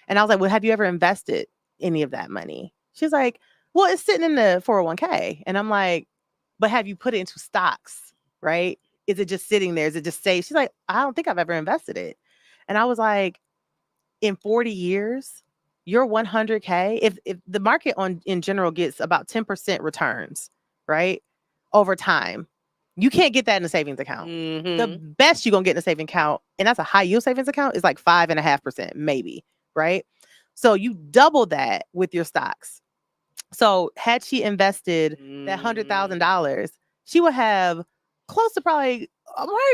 And I was like, well, have you ever invested any of that money? She's like, well, it's sitting in the 401k. And I'm like, but have you put it into stocks, right? Is it just sitting there? Is it just safe? She's like, I don't think I've ever invested it. And I was like, in 40 years, your 100K, if the market in general gets about 10% returns, right, over time, you can't get that in a savings account. The best you're going to get in a savings account, and that's a high yield savings account, is like 5.5%, maybe, right? So you double that with your stocks. So had she invested that $100,000, she would have close to probably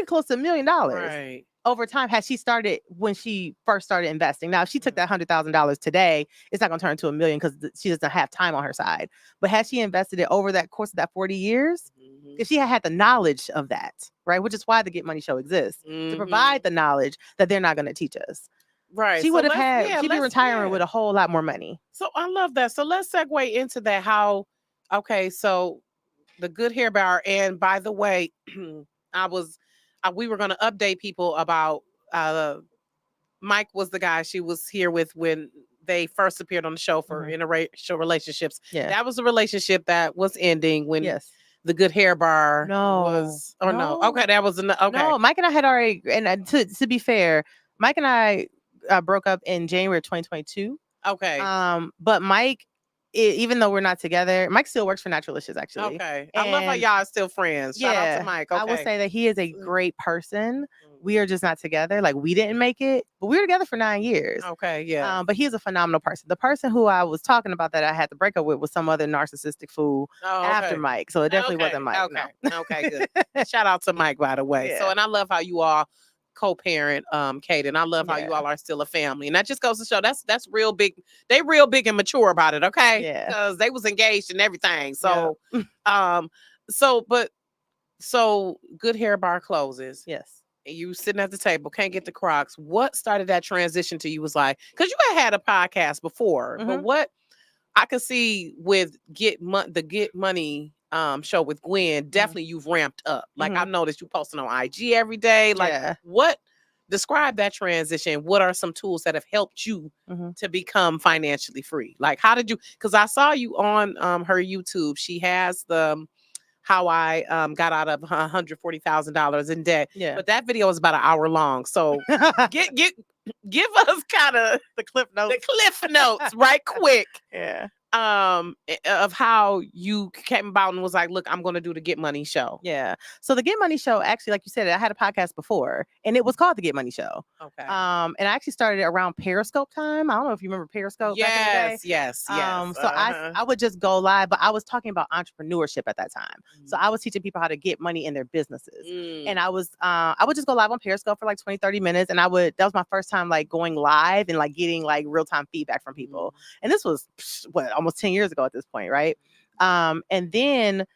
close to $1 million. Right. Over time, had she started when she first started investing. Now, if she took that $100,000 today, it's not going to turn into $1 million because she doesn't have time on her side. But had she invested it over that course of that 40 years, if she had the knowledge of that, right, which is why the Get Money Show exists, to provide the knowledge that they're not going to teach us. Right. She would have had, she'd be retiring with a whole lot more money. So I love that. So let's segue into that. So the Good Hair Bar. And by the way, we were going to update people about Mike was the guy she was here with when they first appeared on the show for interracial relationships. Yeah. That was a relationship that was ending when the Good Hair Bar was, or no. Okay, that was okay. No, Mike and I had already, and to be fair, Mike and I broke up in January of 2022. Okay. But Mike, even though we're not together, Mike still works for Naturalicious, actually. Okay. I love how y'all are still friends. Shout out to Mike. Okay. I will say that he is a great person. We are just not together. Like, we didn't make it, but we were together for 9 years. Okay, yeah. But he's a phenomenal person. The person who I was talking about that I had to break up with was some other narcissistic fool after Mike. So it definitely wasn't Mike. Okay. No. Okay, good. Shout out to Mike, by the way. Yeah. So, and I love how you all co-parent Kate, and I love how you all are still a family, and that just goes to show that's real big. They real big and mature about it, okay? Yeah, because they was engaged and everything. So so Good Hair Bar closes. Yes. And you sitting at the table, can't get the Crocs. What started that transition to you was like, because you had a podcast before, but what I could see with the Get Money show with Gwen, definitely you've ramped up. Like, I've noticed you posting on IG every day. Like, what describe that transition? What are some tools that have helped you to become financially free? Like, how did you, because I saw you on her YouTube. She has the how I got out of $140,000 in debt. Yeah. But that video is about an hour long. So give us kind of the cliff notes. The cliff notes, right quick. Yeah. Of how you came about and was like, look, I'm going to do the Get Money Show. Yeah. So the Get Money Show, actually, like you said, I had a podcast before, and it was called the Get Money Show. Okay. And I actually started it around Periscope time. I don't know if you remember Periscope. Yes. So I would just go live, but I was talking about entrepreneurship at that time. So I was teaching people how to get money in their businesses. And I would just go live on Periscope for like 20, 30 minutes. And that was my first time like going live and like getting like real-time feedback from people. And this was almost 10 years ago at this point, right? And then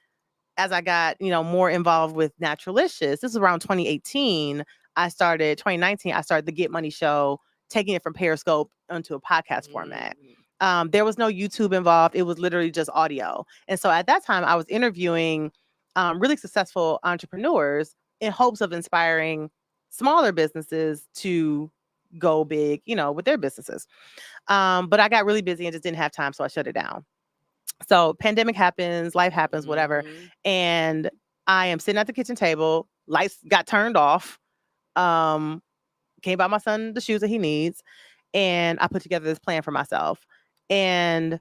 as I got, more involved with Naturalicious, this is around 2019, 2019, I started the Get Money Show, taking it from Periscope onto a podcast format. There was no YouTube involved. It was literally just audio. And so at that time, I was interviewing really successful entrepreneurs in hopes of inspiring smaller businesses to go big, with their businesses. But I got really busy and just didn't have time, so I shut it down. So pandemic happens, life happens, whatever. And I am sitting at the kitchen table, lights got turned off, came buy my son the shoes that he needs, and I put together this plan for myself. And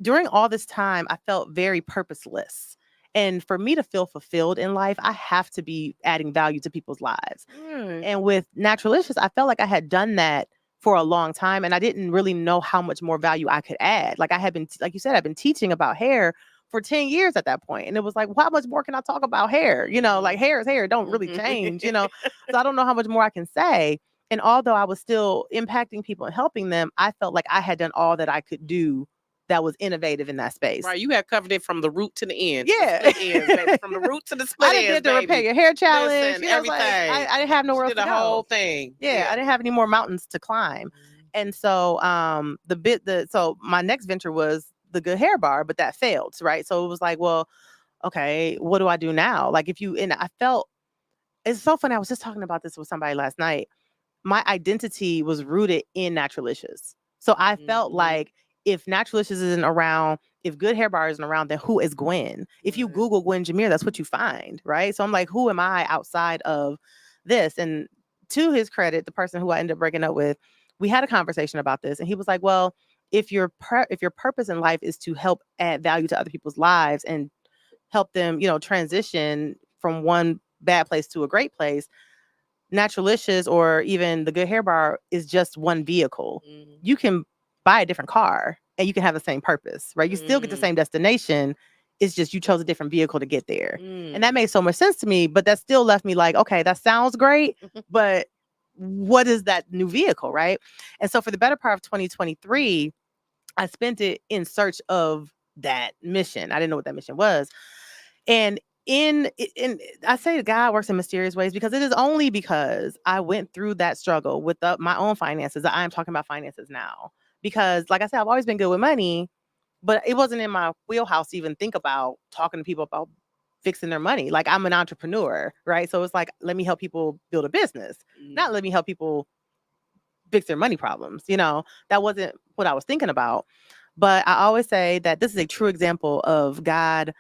during all this time, I felt very purposeless. And for me to feel fulfilled in life, I have to be adding value to people's lives. And with Naturalicious, I felt like I had done that for a long time, and I didn't really know how much more value I could add. Like, I had been, like you said, I've been teaching about hair for 10 years at that point. And it was like, well, how much more can I talk about hair? Like, hair is hair. It don't really change, So I don't know how much more I can say. And although I was still impacting people and helping them, I felt like I had done all that I could do that was innovative in that space. Right, you had covered it from the root to the end. Yeah, from the root to the split ends. I did the Repair Your Hair Challenge. Listen, everything. Like, I didn't have nowhere else to go. The whole thing. Yeah, I didn't have any more mountains to climb. And so so my next venture was the good hair bar, but that failed, right? So it was like, well, okay, what do I do now? Like and I felt, it's so funny. I was just talking about this with somebody last night. My identity was rooted in Naturalicious. So I felt like if Naturalicious isn't around, if Good Hair Bar isn't around, then who is Gwen? If you Google Gwen Jimmere, that's what you find, right? So I'm like, who am I outside of this? And to his credit, the person who I ended up breaking up with, we had a conversation about this, and he was like, well, if your purpose in life is to help add value to other people's lives and help them, transition from one bad place to a great place, Naturalicious or even the Good Hair Bar is just one vehicle. You can buy a different car and you can have the same purpose, right? You still get the same destination. It's just you chose a different vehicle to get there. And that made so much sense to me, but that still left me like, okay, that sounds great, but what is that new vehicle, right? And so for the better part of 2023, I spent it in search of that mission. I didn't know what that mission was. And in I say God works in mysterious ways because it is only because I went through that struggle with my own finances that I am talking about finances now. Because like I said, I've always been good with money, but it wasn't in my wheelhouse to even think about talking to people about fixing their money. Like I'm an entrepreneur, right? So it's like, let me help people build a business, not let me help people fix their money problems. That wasn't what I was thinking about. But I always say that this is a true example of God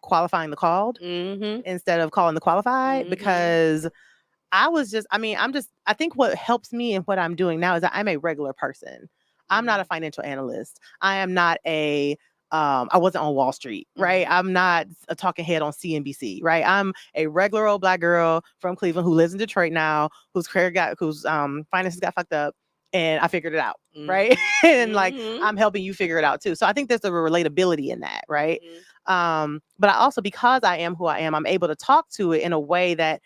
qualifying the called instead of calling the qualified, because I think what helps me and what I'm doing now is that I'm a regular person. I'm not a financial analyst. I am not I wasn't on Wall Street, right? I'm not a talking head on CNBC, right? I'm a regular old Black girl from Cleveland who lives in Detroit now, whose finances got fucked up, and I figured it out, right? And like I'm helping you figure it out too. So I think there's a relatability in that, right? But I also, because I am who I am, I'm able to talk to it in a way that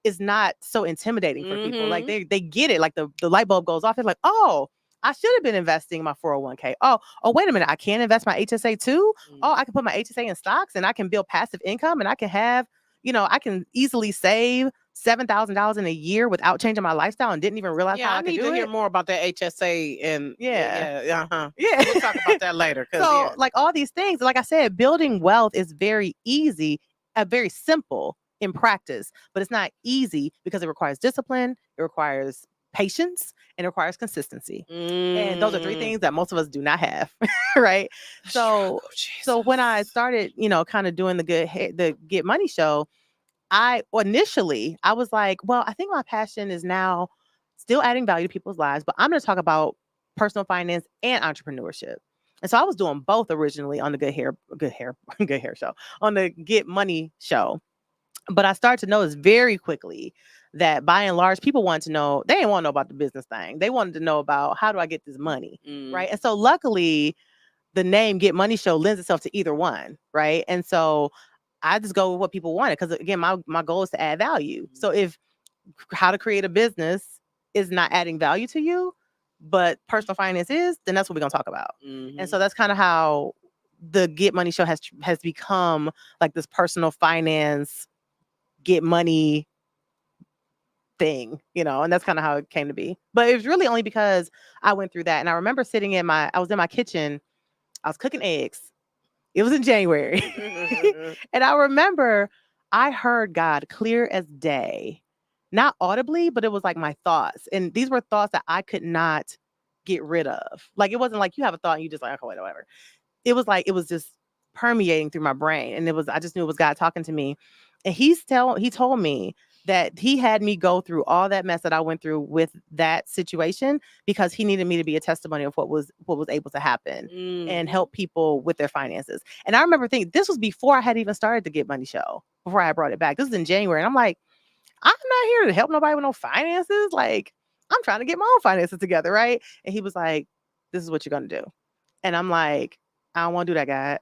is not so intimidating for people. Like they get it. Like the light bulb goes off. It's like, oh, I should have been investing in my 401k. Oh, wait a minute. I can invest my HSA too. Oh, I can put my HSA in stocks and I can build passive income and I can have, I can easily save $7,000 in a year without changing my lifestyle and didn't even realize how I could do it. I need to hear more about that HSA and yeah. We'll talk about that later. So like all these things, like I said, building wealth is very easy, very simple in practice, but it's not easy because it requires discipline, it requires patience, and it requires consistency. And those are three things that most of us do not have, right? So when I started, kind of doing the Get Money show, I was like, well, I think my passion is now still adding value to people's lives, but I'm going to talk about personal finance and entrepreneurship. And so I was doing both originally on the Good Hair show, on the Get Money show. But I started to notice very quickly that by and large, people wanted to know, they didn't want to know about the business thing. They wanted to know about, how do I get this money, right? And so luckily, the name Get Money Show lends itself to either one, right? And so I just go with what people wanted because, again, my goal is to add value. So if how to create a business is not adding value to you, but personal finance is, then that's what we're going to talk about. And so that's kind of how the Get Money Show has become like this personal finance get money thing, and that's kind of how it came to be. But it was really only because I went through that. And I remember I was in my kitchen, I was cooking eggs. It was in January. And I remember I heard God clear as day, not audibly, but it was like my thoughts. And these were thoughts that I could not get rid of. Like, it wasn't like you have a thought and you just like, okay, whatever. It was like, it was just permeating through my brain. And I just knew it was God talking to me. And he told me that he had me go through all that mess that I went through with that situation because he needed me to be a testimony of what was able to happen and help people with their finances. And I remember thinking, this was before I had even started the Get Money Show, before I brought it back. This was in January. And I'm like, I'm not here to help nobody with no finances. Like, I'm trying to get my own finances together, right? And he was like, this is what you're going to do. And I'm like, I don't want to do that, God.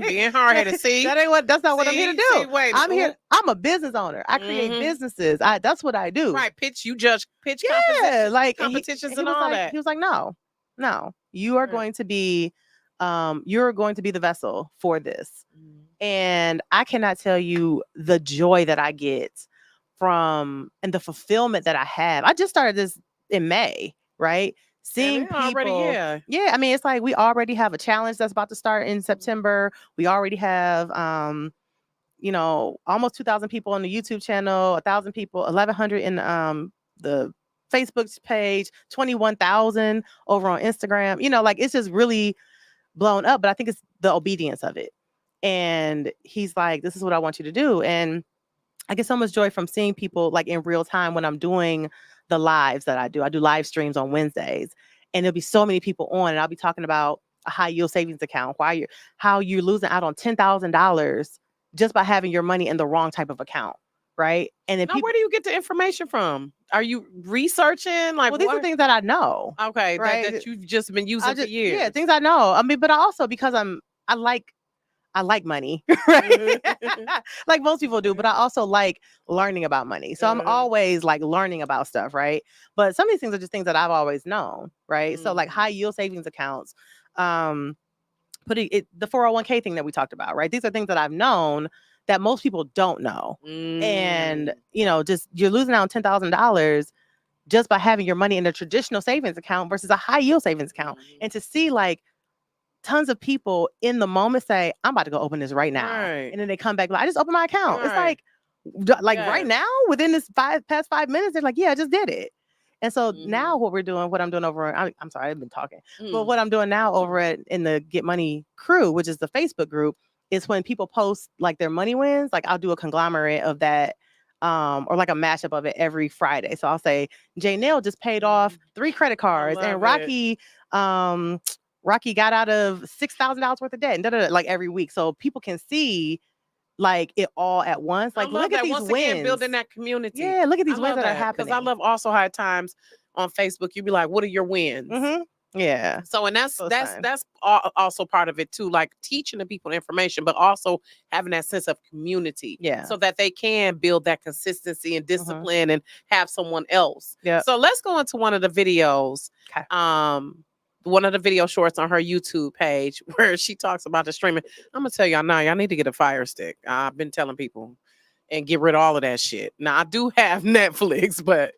Being hard-headed. See, that's not what I'm here to do. I'm here. I'm a business owner. I create businesses. That's what I do. Right. Pitch competitions and all that. He was like, no, you are going to be, the vessel for this. And I cannot tell you the joy that I get from, and the fulfillment that I have. I just started this in May, right? seeing And it people. already, Yeah, I mean, it's like we already have a challenge that's about to start in September. We already have, almost 2,000 people on the YouTube channel, 1,000 people, 1,100 in the Facebook page, 21,000 over on Instagram. Like it's just really blown up. But I think it's the obedience of it. And he's like, "This is what I want you to do." And I get so much joy from seeing people like in real time when I'm doing the lives that I do. I do live streams on Wednesdays, and there'll be so many people on, and I'll be talking about a high yield savings account, how you're losing out on $10,000 just by having your money in the wrong type of account, right? And then Now, where do you get the information from? Are you researching? Like, well, these are things that I know. Okay, right? that you've just been using for years. Yeah, things I know. I mean, but I also because I like money, right? Like most people do, but I also like learning about money. So I'm always like learning about stuff, right? But some of these things are just things that I've always known, right? So like high yield savings accounts, putting the 401k thing that we talked about, right? These are things that I've known that most people don't know. And, just you're losing out on $10,000 just by having your money in a traditional savings account versus a high yield savings account. And to see like tons of people in the moment say, "I'm about to go open this right now." Right. And then they come back, like, "I just opened my account." It's like right now, within this past 5 minutes, they're like, "Yeah, I just did it." And so now what I'm doing over, I'm sorry, I've been talking, but what I'm doing now over in the Get Money crew, which is the Facebook group, is when people post like their money wins, like I'll do a conglomerate of that, or like a mashup of it every Friday. So I'll say, Janelle just paid off 3 credit cards, and Rocki got out of $6,000 worth of debt, and like every week, so people can see like it all at once. Like, look at these wins. Again, building that community. Yeah, look at these wins that are happening. Because I love also how at times on Facebook you be like, "What are your wins?" Yeah. So and that's also part of it too, like teaching the people information, but also having that sense of community. Yeah. So that they can build that consistency and discipline and have someone else. Yeah. So let's go into one of the videos. Okay. One of the video shorts on her YouTube page where she talks about the streaming. I'm gonna tell y'all now, y'all need to get a Fire Stick. I've been telling people and get rid of all of that shit. Now I do have Netflix, but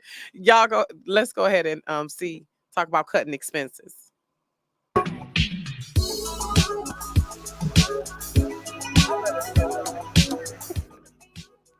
let's go ahead and talk about cutting expenses.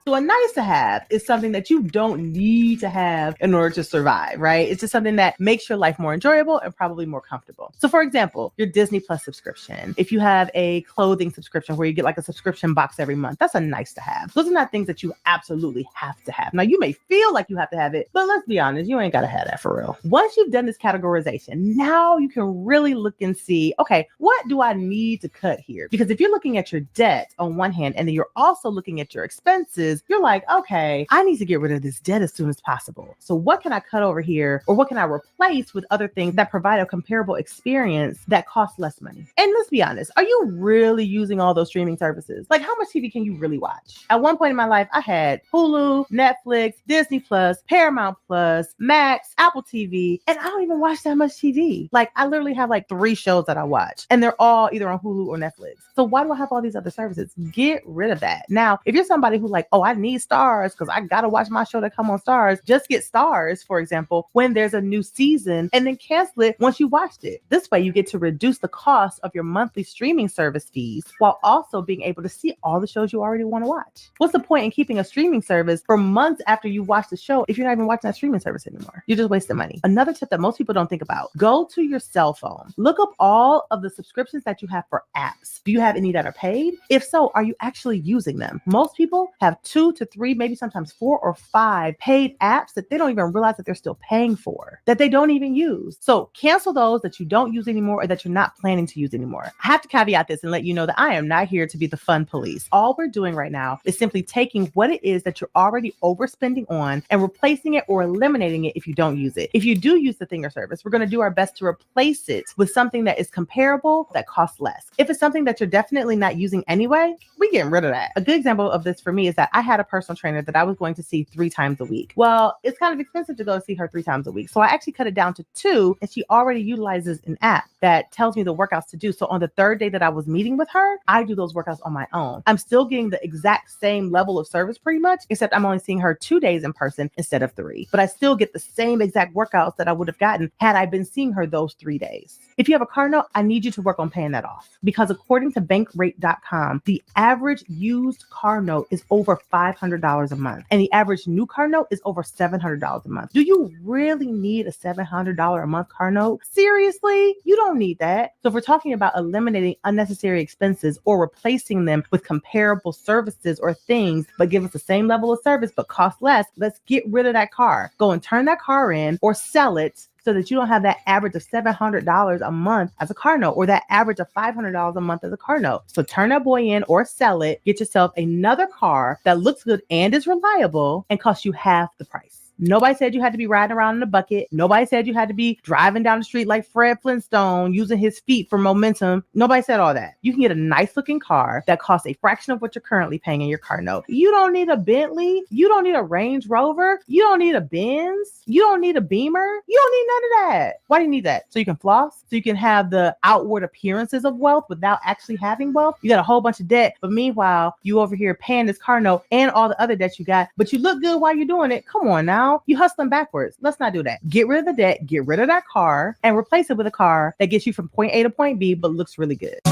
So a nice to have is something that you don't need to have in order to survive, right? It's just something that makes your life more enjoyable and probably more comfortable. So for example, your Disney Plus subscription, if you have a clothing subscription where you get like a subscription box every month, that's a nice to have. Those are not things that you absolutely have to have. Now you may feel like you have to have it, but let's be honest, you ain't got to have that for real. Once you've done this categorization, now you can really look and see, okay, what do I need to cut here? Because if you're looking at your debt on one hand, and then you're also looking at your expenses, you're like, okay, I need to get rid of this debt as soon as possible. So what can I cut over here? Or what can I replace with other things that provide a comparable experience that costs less money? And let's be honest, are you really using all those streaming services? Like, how much TV can you really watch? At one point in my life, I had Hulu, Netflix, Disney Plus, Paramount Plus, Max, Apple TV, and I don't even watch that much TV. Like, I literally have like 3 shows that I watch, and they're all either on Hulu or Netflix. So why do I have all these other services? Get rid of that. Now, if you're somebody who like, oh, I need Stars because I gotta watch my show that come on Stars, just get Stars, for example, when there's a new season, and then cancel it once you watched it. This way you get to reduce the cost of your monthly streaming service fees while also being able to see all the shows you already want to watch. What's the point in keeping a streaming service for months after you watch the show if you're not even watching that streaming service anymore? You're just wasting money. Another tip that most people don't think about, go to your cell phone, look up all of the subscriptions that you have for apps. Do you have any that are paid? If so, are you actually using them? Most people have 2 to 3, maybe sometimes 4 or 5 paid apps that they don't even realize that they're still paying for, that they don't even use. So cancel those that you don't use anymore or that you're not planning to use anymore. I have to caveat this and let you know that I am not here to be the fun police. All we're doing right now is simply taking what it is that you're already overspending on and replacing it or eliminating it if you don't use it. If you do use the thing or service, we're going to do our best to replace it with something that is comparable that costs less. If it's something that you're definitely not using anyway, we're getting rid of that. A good example of this for me is that I had a personal trainer that I was going to see 3 times a week. Well, it's kind of expensive to go see her 3 times a week. So I actually cut it down to 2, and she already utilizes an app that tells me the workouts to do. So on the 3rd day that I was meeting with her, I do those workouts on my own. I'm still getting the exact same level of service pretty much, except I'm only seeing her 2 days in person instead of 3. But I still get the same exact workouts that I would have gotten had I been seeing her those 3 days. If you have a car note, I need you to work on paying that off, because according to bankrate.com, the average used car note is over $500 a month, and the average new car note is over $700 a month. Do you really need a $700 a month car note? Seriously? You don't need that. So if we're talking about eliminating unnecessary expenses or replacing them with comparable services or things, but give us the same level of service but cost less, let's get rid of that car. Go and turn that car in or sell it, so that you don't have that average of $700 a month as a car note, or that average of $500 a month as a car note. So turn that boy in or sell it, get yourself another car that looks good and is reliable and costs you half the price. Nobody said you had to be riding around in a bucket. Nobody said you had to be driving down the street like Fred Flintstone, using his feet for momentum. Nobody said all that. You can get a nice looking car that costs a fraction of what you're currently paying in your car note. You don't need a Bentley. You don't need a Range Rover. You don't need a Benz. You don't need a Beamer. You don't need none of that. Why do you need that? So you can floss, so you can have the outward appearances of wealth without actually having wealth. You got a whole bunch of debt, but meanwhile, you over here paying this car note and all the other debt you got, but you look good while you're doing it. Come on now. You hustling backwards. Let's not do that. Get rid of the debt, get rid of that car, and replace it with a car that gets you from point A to point B, but looks really good. I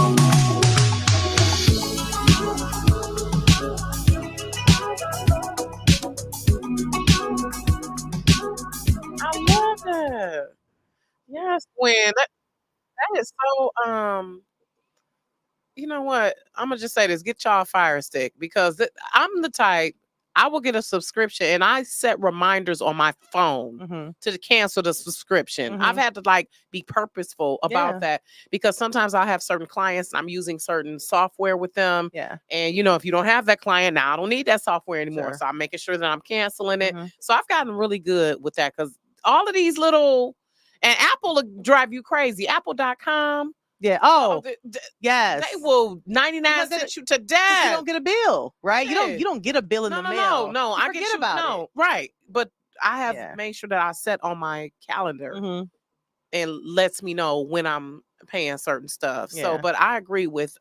love that. Yes, Gwen. That is so you know what? I'm gonna just say this: get y'all a Fire Stick, because I'm the type. I will get a subscription and I set reminders on my phone to cancel the subscription. I've had to be purposeful about that, because sometimes I'll have certain clients and I'm using certain software with them. Yeah. And if you don't have that client, now I don't need that software anymore. Sure. So I'm making sure that I'm canceling it. So I've gotten really good with that, because all of these little, and Apple will drive you crazy. Apple.com. Yeah. Yes. They will 99 cents you to death. You don't get a bill, right? Yeah. You don't get a bill in the mail. No. I forget get about it. Right. But I have made sure that I set on my calendar and lets me know when I'm paying certain stuff. Yeah. So, but I agree with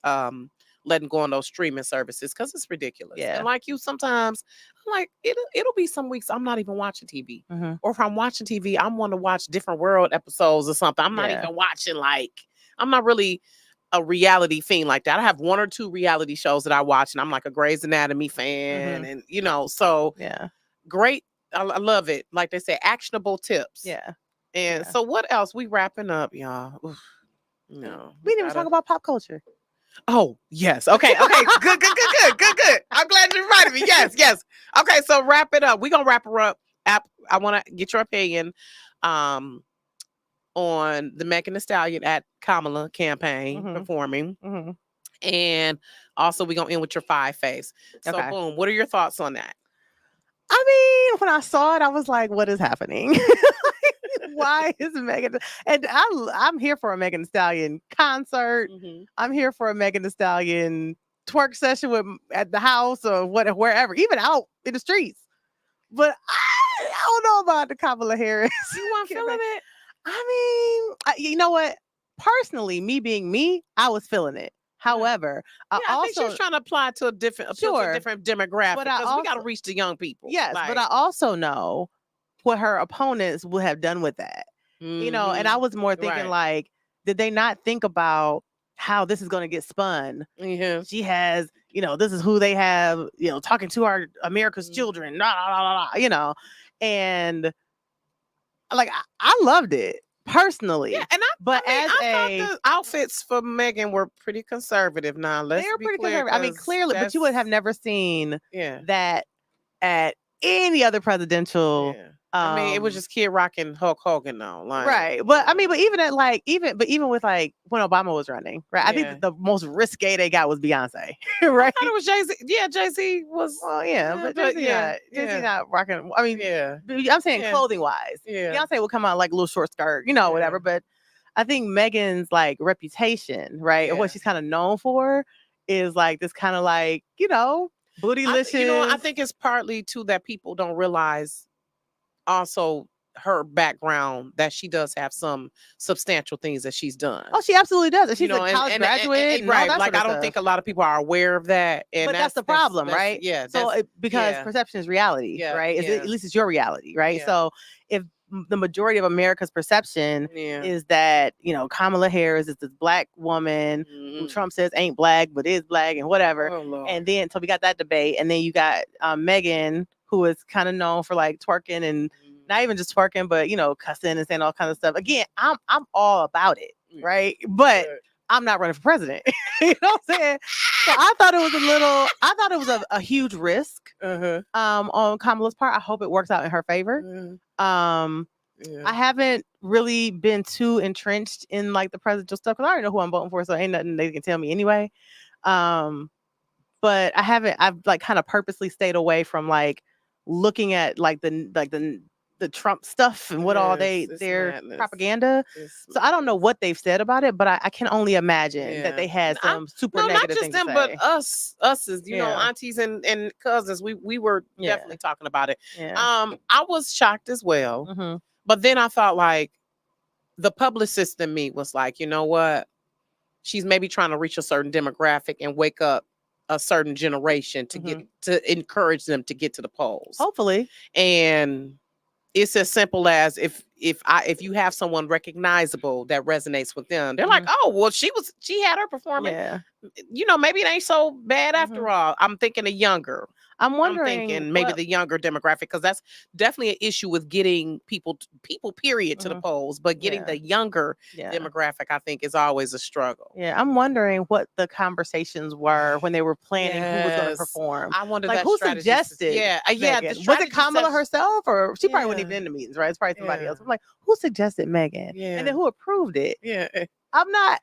letting go on those streaming services, because it's ridiculous. Yeah. And like you, sometimes I'm like, it'll be some weeks I'm not even watching TV. Or if I'm watching TV, I want to watch Different World episodes or something. I'm not even watching I'm not really a reality fiend like that. I have 1 or 2 reality shows that I watch, and I'm like a Grey's Anatomy fan, and so great. I love it. Like they say, actionable tips. Yeah. And so what else? We wrapping up, y'all. Oof. No, we didn't even talk about pop culture. Oh, yes. Okay. Good. I'm glad you reminded me. Yes. Okay, so wrap it up. We're gonna wrap her up. I want to get your opinion on the Megan Thee Stallion at Kamala campaign performing. And also we're gonna end with your 5 faves. So boom, what are your thoughts on that? I mean, when I saw it, I was like, what is happening? Why is Megan? And I'm here for a Megan Thee Stallion concert. I'm here for a Megan Thee Stallion twerk session at the house or wherever, even out in the streets. But I don't know about the Kamala Harris. You weren't feeling it? I mean, you know what? Personally, me being me, I was feeling it. However, I think she was trying to apply to a different demographic, because we got to reach the young people. Yes, but I also know what her opponents would have done with that. And I was more thinking did they not think about how this is going to get spun? She has, this is who they have, talking to our America's children, and I loved it personally. Yeah, and I thought the outfits for Megan were pretty conservative. Now they were pretty conservative. I mean, clearly, but you would have never seen that at any other presidential. I mean, it was just Kid Rock and Hulk Hogan, though. Right. But I mean, but even at even with when Obama was running, right? I think the most risque they got was Beyonce, right? I thought it was Jay-Z. Yeah, Jay-Z was. Well, but Jay-Z not rocking. I mean, I'm saying clothing wise. Beyonce will come out like a little short skirt, whatever. But I think Megan's reputation, right, or what she's kind of known for, is this kind of Bootylicious. You know, I think it's partly too that people don't realize also her background, that she does have some substantial things that she's done. Oh, she absolutely does. And she's You know, a college graduate. And all right. that Like, sort of I don't stuff. think a lot of people are aware of that. And But that's the problem, right? Yeah. So because perception is reality, Yeah, right? yeah. At least it's your reality, right? Yeah. So if the majority of America's perception Yeah. is that, you know, Kamala Harris is this black woman who Trump says ain't black but is black and whatever. Oh, Lord. And then so we got that debate, and then you got Megan, who is kind of known for like twerking and not even just twerking, but you know, cussing and saying all kinds of stuff. Again, I'm all about it, right? But I'm not running for president. You know what I'm saying? So I thought it was a huge risk on Kamala's part. I hope it works out in her favor. I haven't really been too entrenched in like the presidential stuff because I already know who I'm voting for, so ain't nothing they can tell me anyway. But I've like kind of purposely stayed away from like looking at like the Trump stuff and what all their propaganda. So I don't know what they've said about it, but I can only imagine that they had some super negative things to say. But us as you know, aunties and cousins, we were definitely talking about it. I was shocked as well, but then I thought like the publicist in me was like, you know what, she's maybe trying to reach a certain demographic and wake up a certain generation to get to encourage them to get to the polls, hopefully. And it's as simple as if you have someone recognizable that resonates with them, they're like, oh, well, she had her performance. You know, maybe it ain't so bad after all. I'm thinking a younger. I'm thinking maybe the younger demographic, because that's definitely an issue with getting people period to the polls, but getting the younger demographic, I think, is always a struggle. Yeah, I'm wondering what the conversations were when they were planning who was going to perform. I wonder, like, that who suggested? Was it Kamala herself, or she probably wasn't even in the meetings, right? It's probably somebody else. I'm like, who suggested Megan? And then who approved it? I'm not.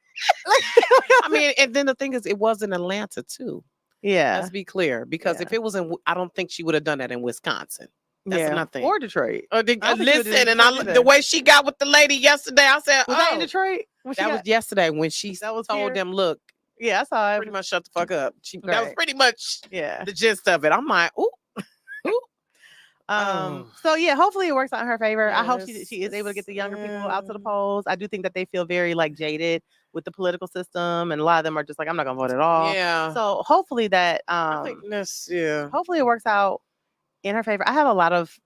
I mean, and then the thing is, it was in Atlanta too. Let's be clear, because if it was in, I don't think she would have done that in Wisconsin. That's nothing. Or Detroit. Listen, and the way she got with the lady yesterday, I said, was that in Detroit? That was yesterday when she told them, look, I saw it. Pretty much shut the fuck up. That was pretty much the gist of it. I'm like, ooh. So yeah, hopefully it works out in her favor. I hope she is able to get the younger people out to the polls. I do think that they feel very like jaded with the political system, and a lot of them are just like, I'm not gonna vote at all. So hopefully that hopefully it works out in her favor. I have a lot of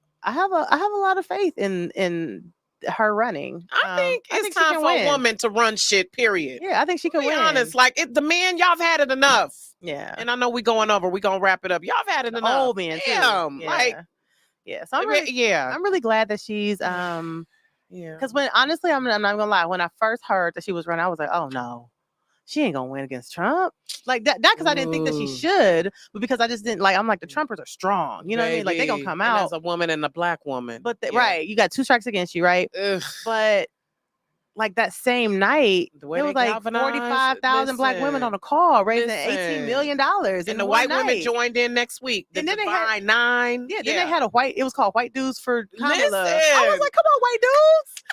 faith in her running. I think it's time for a woman to run shit, period. Yeah, I think she could win. Honest, like the men, y'all have had it enough. Yeah. And I know we going over, we gonna wrap it up. Y'all have had it enough. Old men too. Like. Yeah, so I'm really glad that she's because when honestly I'm not gonna lie, when I first heard that she was running, I was like, oh no, she ain't gonna win against Trump. Like that because I didn't think that she should, but because I just didn't like, I'm like, the Trumpers are strong, you know what I mean? Like they gonna come out as a woman and a black woman. But right, you got 2 strikes against you, right? But like that same night, there was like 45,000 black women on a call raising $18 million. And the white women joined in next week. And then they had 9. Yeah, then they had it was called White Dudes for Kamala. I was like, come on, white dudes.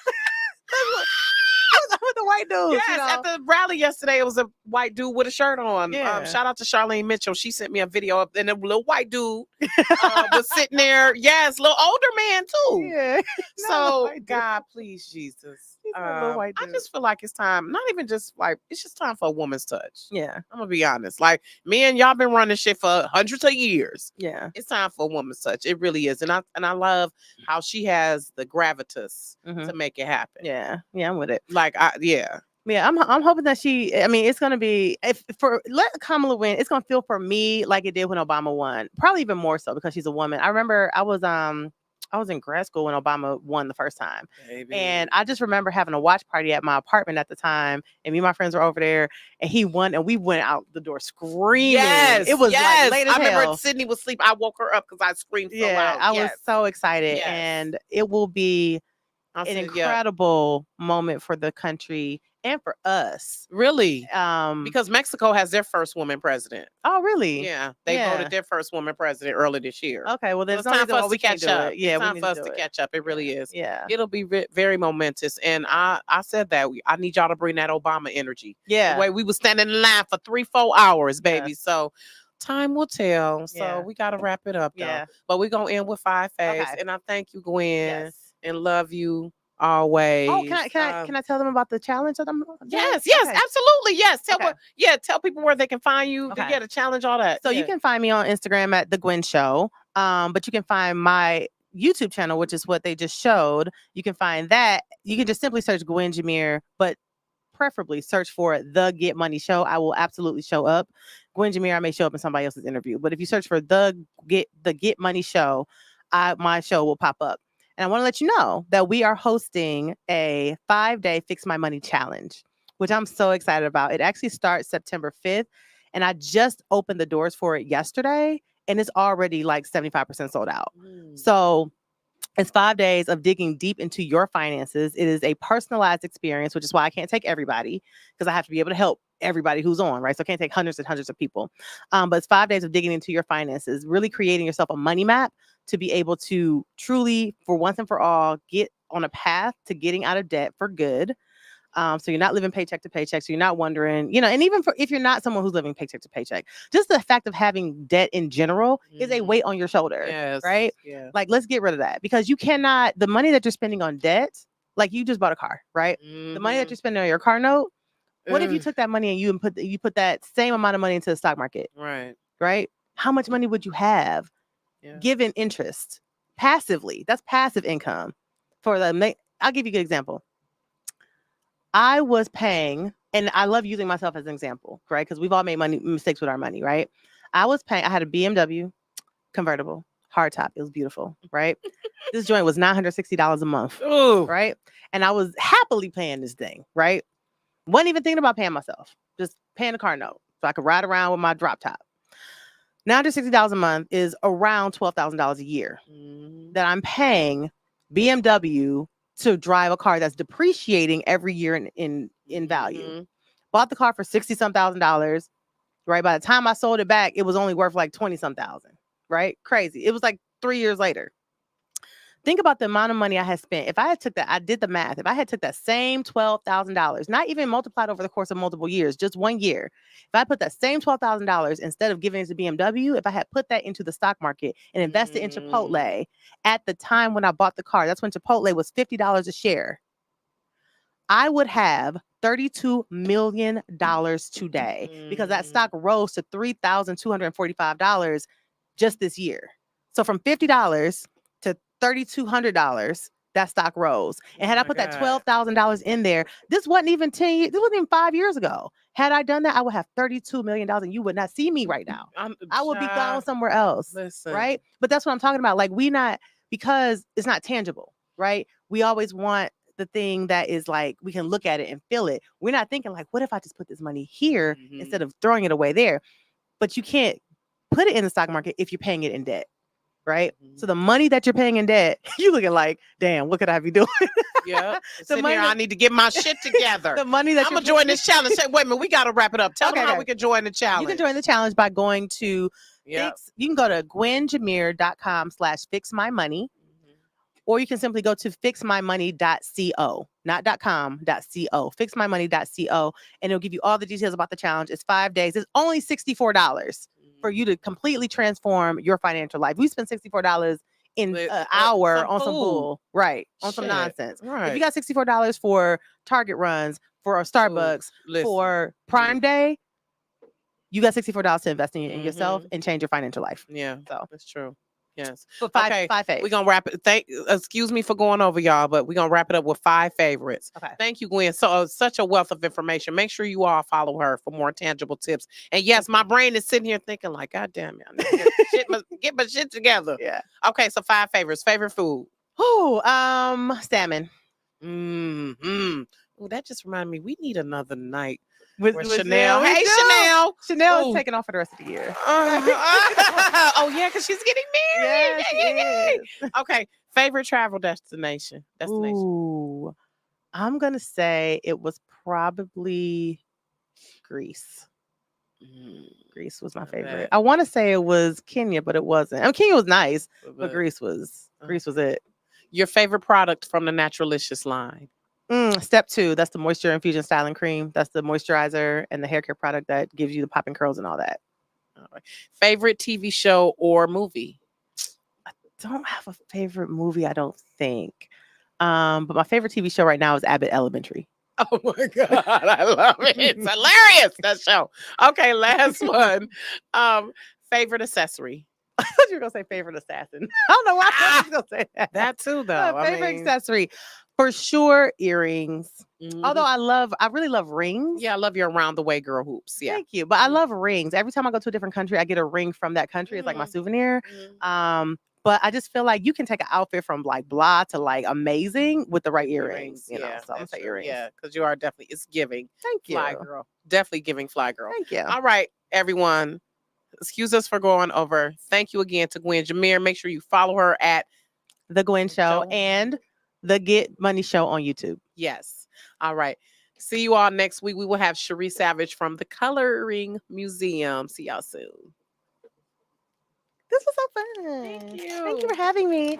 With the white dudes. Yes, at the rally yesterday, it was a white dude with a shirt on. Shout out to Charlene Mitchell. She sent me a video up, and a little white dude was sitting there. Yes, little older man too. Yeah. So God, please, Jesus. I just feel like it's time. Not even just like, it's just time for a woman's touch. Yeah, I'm gonna be honest. Like, men, y'all been running shit for hundreds of years. Yeah, it's time for a woman's touch. It really is, and I love how she has the gravitas to make it happen. Yeah, I'm with it. Like, yeah, I'm hoping that it's gonna be, let Kamala win, it's gonna feel for me like it did when Obama won. Probably even more so because she's a woman. I remember I was in grad school when Obama won the first time. Baby. And I just remember having a watch party at my apartment at the time, and me and my friends were over there, and he won, and we went out the door screaming. Yes, it was like late as hell. I remember Sydney was asleep. I woke her up because I screamed so loud. I was so excited, and it will be an incredible moment for the country and for us. Really? Because Mexico has their first woman president. Oh, really? Yeah. They voted their first woman president early this year. Okay, well, there's it's time for us to catch up. Yeah, it's time for us to catch up. It really is. Yeah. It'll be very momentous. And I said that. I need y'all to bring that Obama energy. Yeah. The way we was standing in line for 3-4 hours, baby. Yes. So time will tell. So Yeah. we got to wrap it up, though. Yeah. But we're going to end with 5 faves. Okay. And I thank you, Gwen, Yes. and love you always. Oh, can I tell them about the challenge that I'm doing? Yes, Okay. absolutely. Yes. Okay. Tell people where they can find you. Okay. Yeah, the challenge, all that. So you can find me on Instagram at The Gwen Show. But you can find my YouTube channel, which is what they just showed. You can find that. You can just simply search Gwen Jimmere, but preferably search for The Get Money Show. I will absolutely show up. Gwen Jimmere, I may show up in somebody else's interview. But if you search for The Get Money Show, my show will pop up. And I want to let you know that we are hosting a 5-day Fix My Money challenge, which I'm so excited about. It actually starts September 5th. And I just opened the doors for it yesterday, and it's already like 75% sold out. So it's 5 days of digging deep into your finances. It is a personalized experience, which is why I can't take everybody, because I have to be able to help everybody who's on, right? So I can't take hundreds and hundreds of people. But it's 5 days of digging into your finances, really creating yourself a money map to be able to truly, for once and for all, get on a path to getting out of debt for good. So you're not living paycheck to paycheck. So you're not wondering, and even if you're not someone who's living paycheck to paycheck, just the fact of having debt in general is a weight on your shoulder. Yes. Right? Yeah. Like, let's get rid of that, because you cannot, the money that you're spending on debt, like you just bought a car, right? The money that you're spending on your car note, what if you took that money and you put that same amount of money into the stock market? Right. Right? How much money would you have given interest passively? That's passive income. I'll give you a good example. I was paying, and I love using myself as an example, right? Because we've all made mistakes with our money, right? I had a BMW convertible, hardtop. It was beautiful, right? This joint was $960 a month, right? And I was happily paying this thing, right? Wasn't even thinking about paying myself, just paying the car note so I could ride around with my drop top. $960 a month is around $12,000 a year that I'm paying BMW to drive a car that's depreciating every year in value. Bought the car for $60-some thousand, right? By the time I sold it back, it was only worth like 20-some thousand, right? Crazy. It was like 3 years later. Think about the amount of money I had spent. If I had took that, I did the math. If I had took that same $12,000, not even multiplied over the course of multiple years, just 1 year, if I put that same $12,000 instead of giving it to BMW, if I had put that into the stock market and invested in Chipotle at the time when I bought the car, that's when Chipotle was $50 a share, I would have $32 million today, because that stock rose to $3,245 just this year. So from $50 to $3,200, that stock rose. And had I put that $12,000 in there, this wasn't even 10 years, this wasn't even 5 years ago. Had I done that, I would have $32 million, and you would not see me right now. I would be gone somewhere else. Listen. Right? But that's what I'm talking about. Like, because it's not tangible, right? We always want the thing that is like, we can look at it and feel it. We're not thinking like, what if I just put this money here instead of throwing it away there? But you can't put it in the stock market if you're paying it in debt, right? So the money that you're paying in debt, you looking like, damn, what could I be doing? Yeah. I need to get my shit together. The money that I'm going to join this challenge. Wait a minute, we got to wrap it up. Tell them how we can join the challenge. You can join the challenge by going to you can go to gwenjimmere.com/fixmymoney. Or you can simply go to fixmymoney.co, not .com, .co, fixmymoney.co, and it'll give you all the details about the challenge. It's 5 days. It's only $64 for you to completely transform your financial life. We spend $64 in an hour on some bull, right? On some nonsense. Right. If you got $64 for Target runs, for a Starbucks, for Prime Day, you got $64 to invest in yourself and change your financial life. Yeah, so that's true. Yes. But five faves. We're going to wrap it. Excuse me for going over, y'all, but we're going to wrap it up with 5 favorites. Okay. Thank you, Gwen. So such a wealth of information. Make sure you all follow her for more tangible tips. And yes, my brain is sitting here thinking like, God damn it, I need to get my shit together. Yeah. Okay, so 5 favorites. Favorite food? Salmon. Oh, that just reminded me, we need another night. With Chanel. Hey, Chanel. Chanel is taking off for the rest of the year. Oh, yeah, because she's getting married. Yes, Okay. Favorite travel destination? Ooh, I'm going to say it was probably Greece. Greece was my favorite. I want to say it was Kenya, but it wasn't. I mean, Kenya was nice, but Greece was it. Your favorite product from the Naturalicious line? Step 2, that's the moisture infusion styling cream. That's the moisturizer and the hair care product that gives you the popping curls and all that. All right. Favorite TV show or movie? Don't have a favorite movie, I don't think. But my favorite TV show right now is Abbott Elementary. Oh my God, I love it. It's hilarious, that show. Okay, last one. Favorite accessory? I thought you were gonna say favorite assassin. I don't know why I was gonna say that. That too, though. My favorite accessory, for sure, earrings. Mhm. Although I really love rings. Yeah, I love your around the way girl hoops. Yeah. Thank you. But I love rings. Every time I go to a different country, I get a ring from that country. It's like my souvenir. But I just feel like you can take an outfit from like blah to like amazing with the right earrings. You know, so I'm gonna say earrings. Yeah, because you are definitely, it's giving. Thank you. Fly girl. Definitely giving fly girl. Thank you. All right, everyone. Excuse us for going over. Thank you again to Gwen Jimmere. Make sure you follow her at The Gwen Show and the Get Money Show on YouTube. Yes. All right. See you all next week. We will have Cherie Savage from the Coloring Museum. See y'all soon. This was so fun. Thank you. Thank you for having me.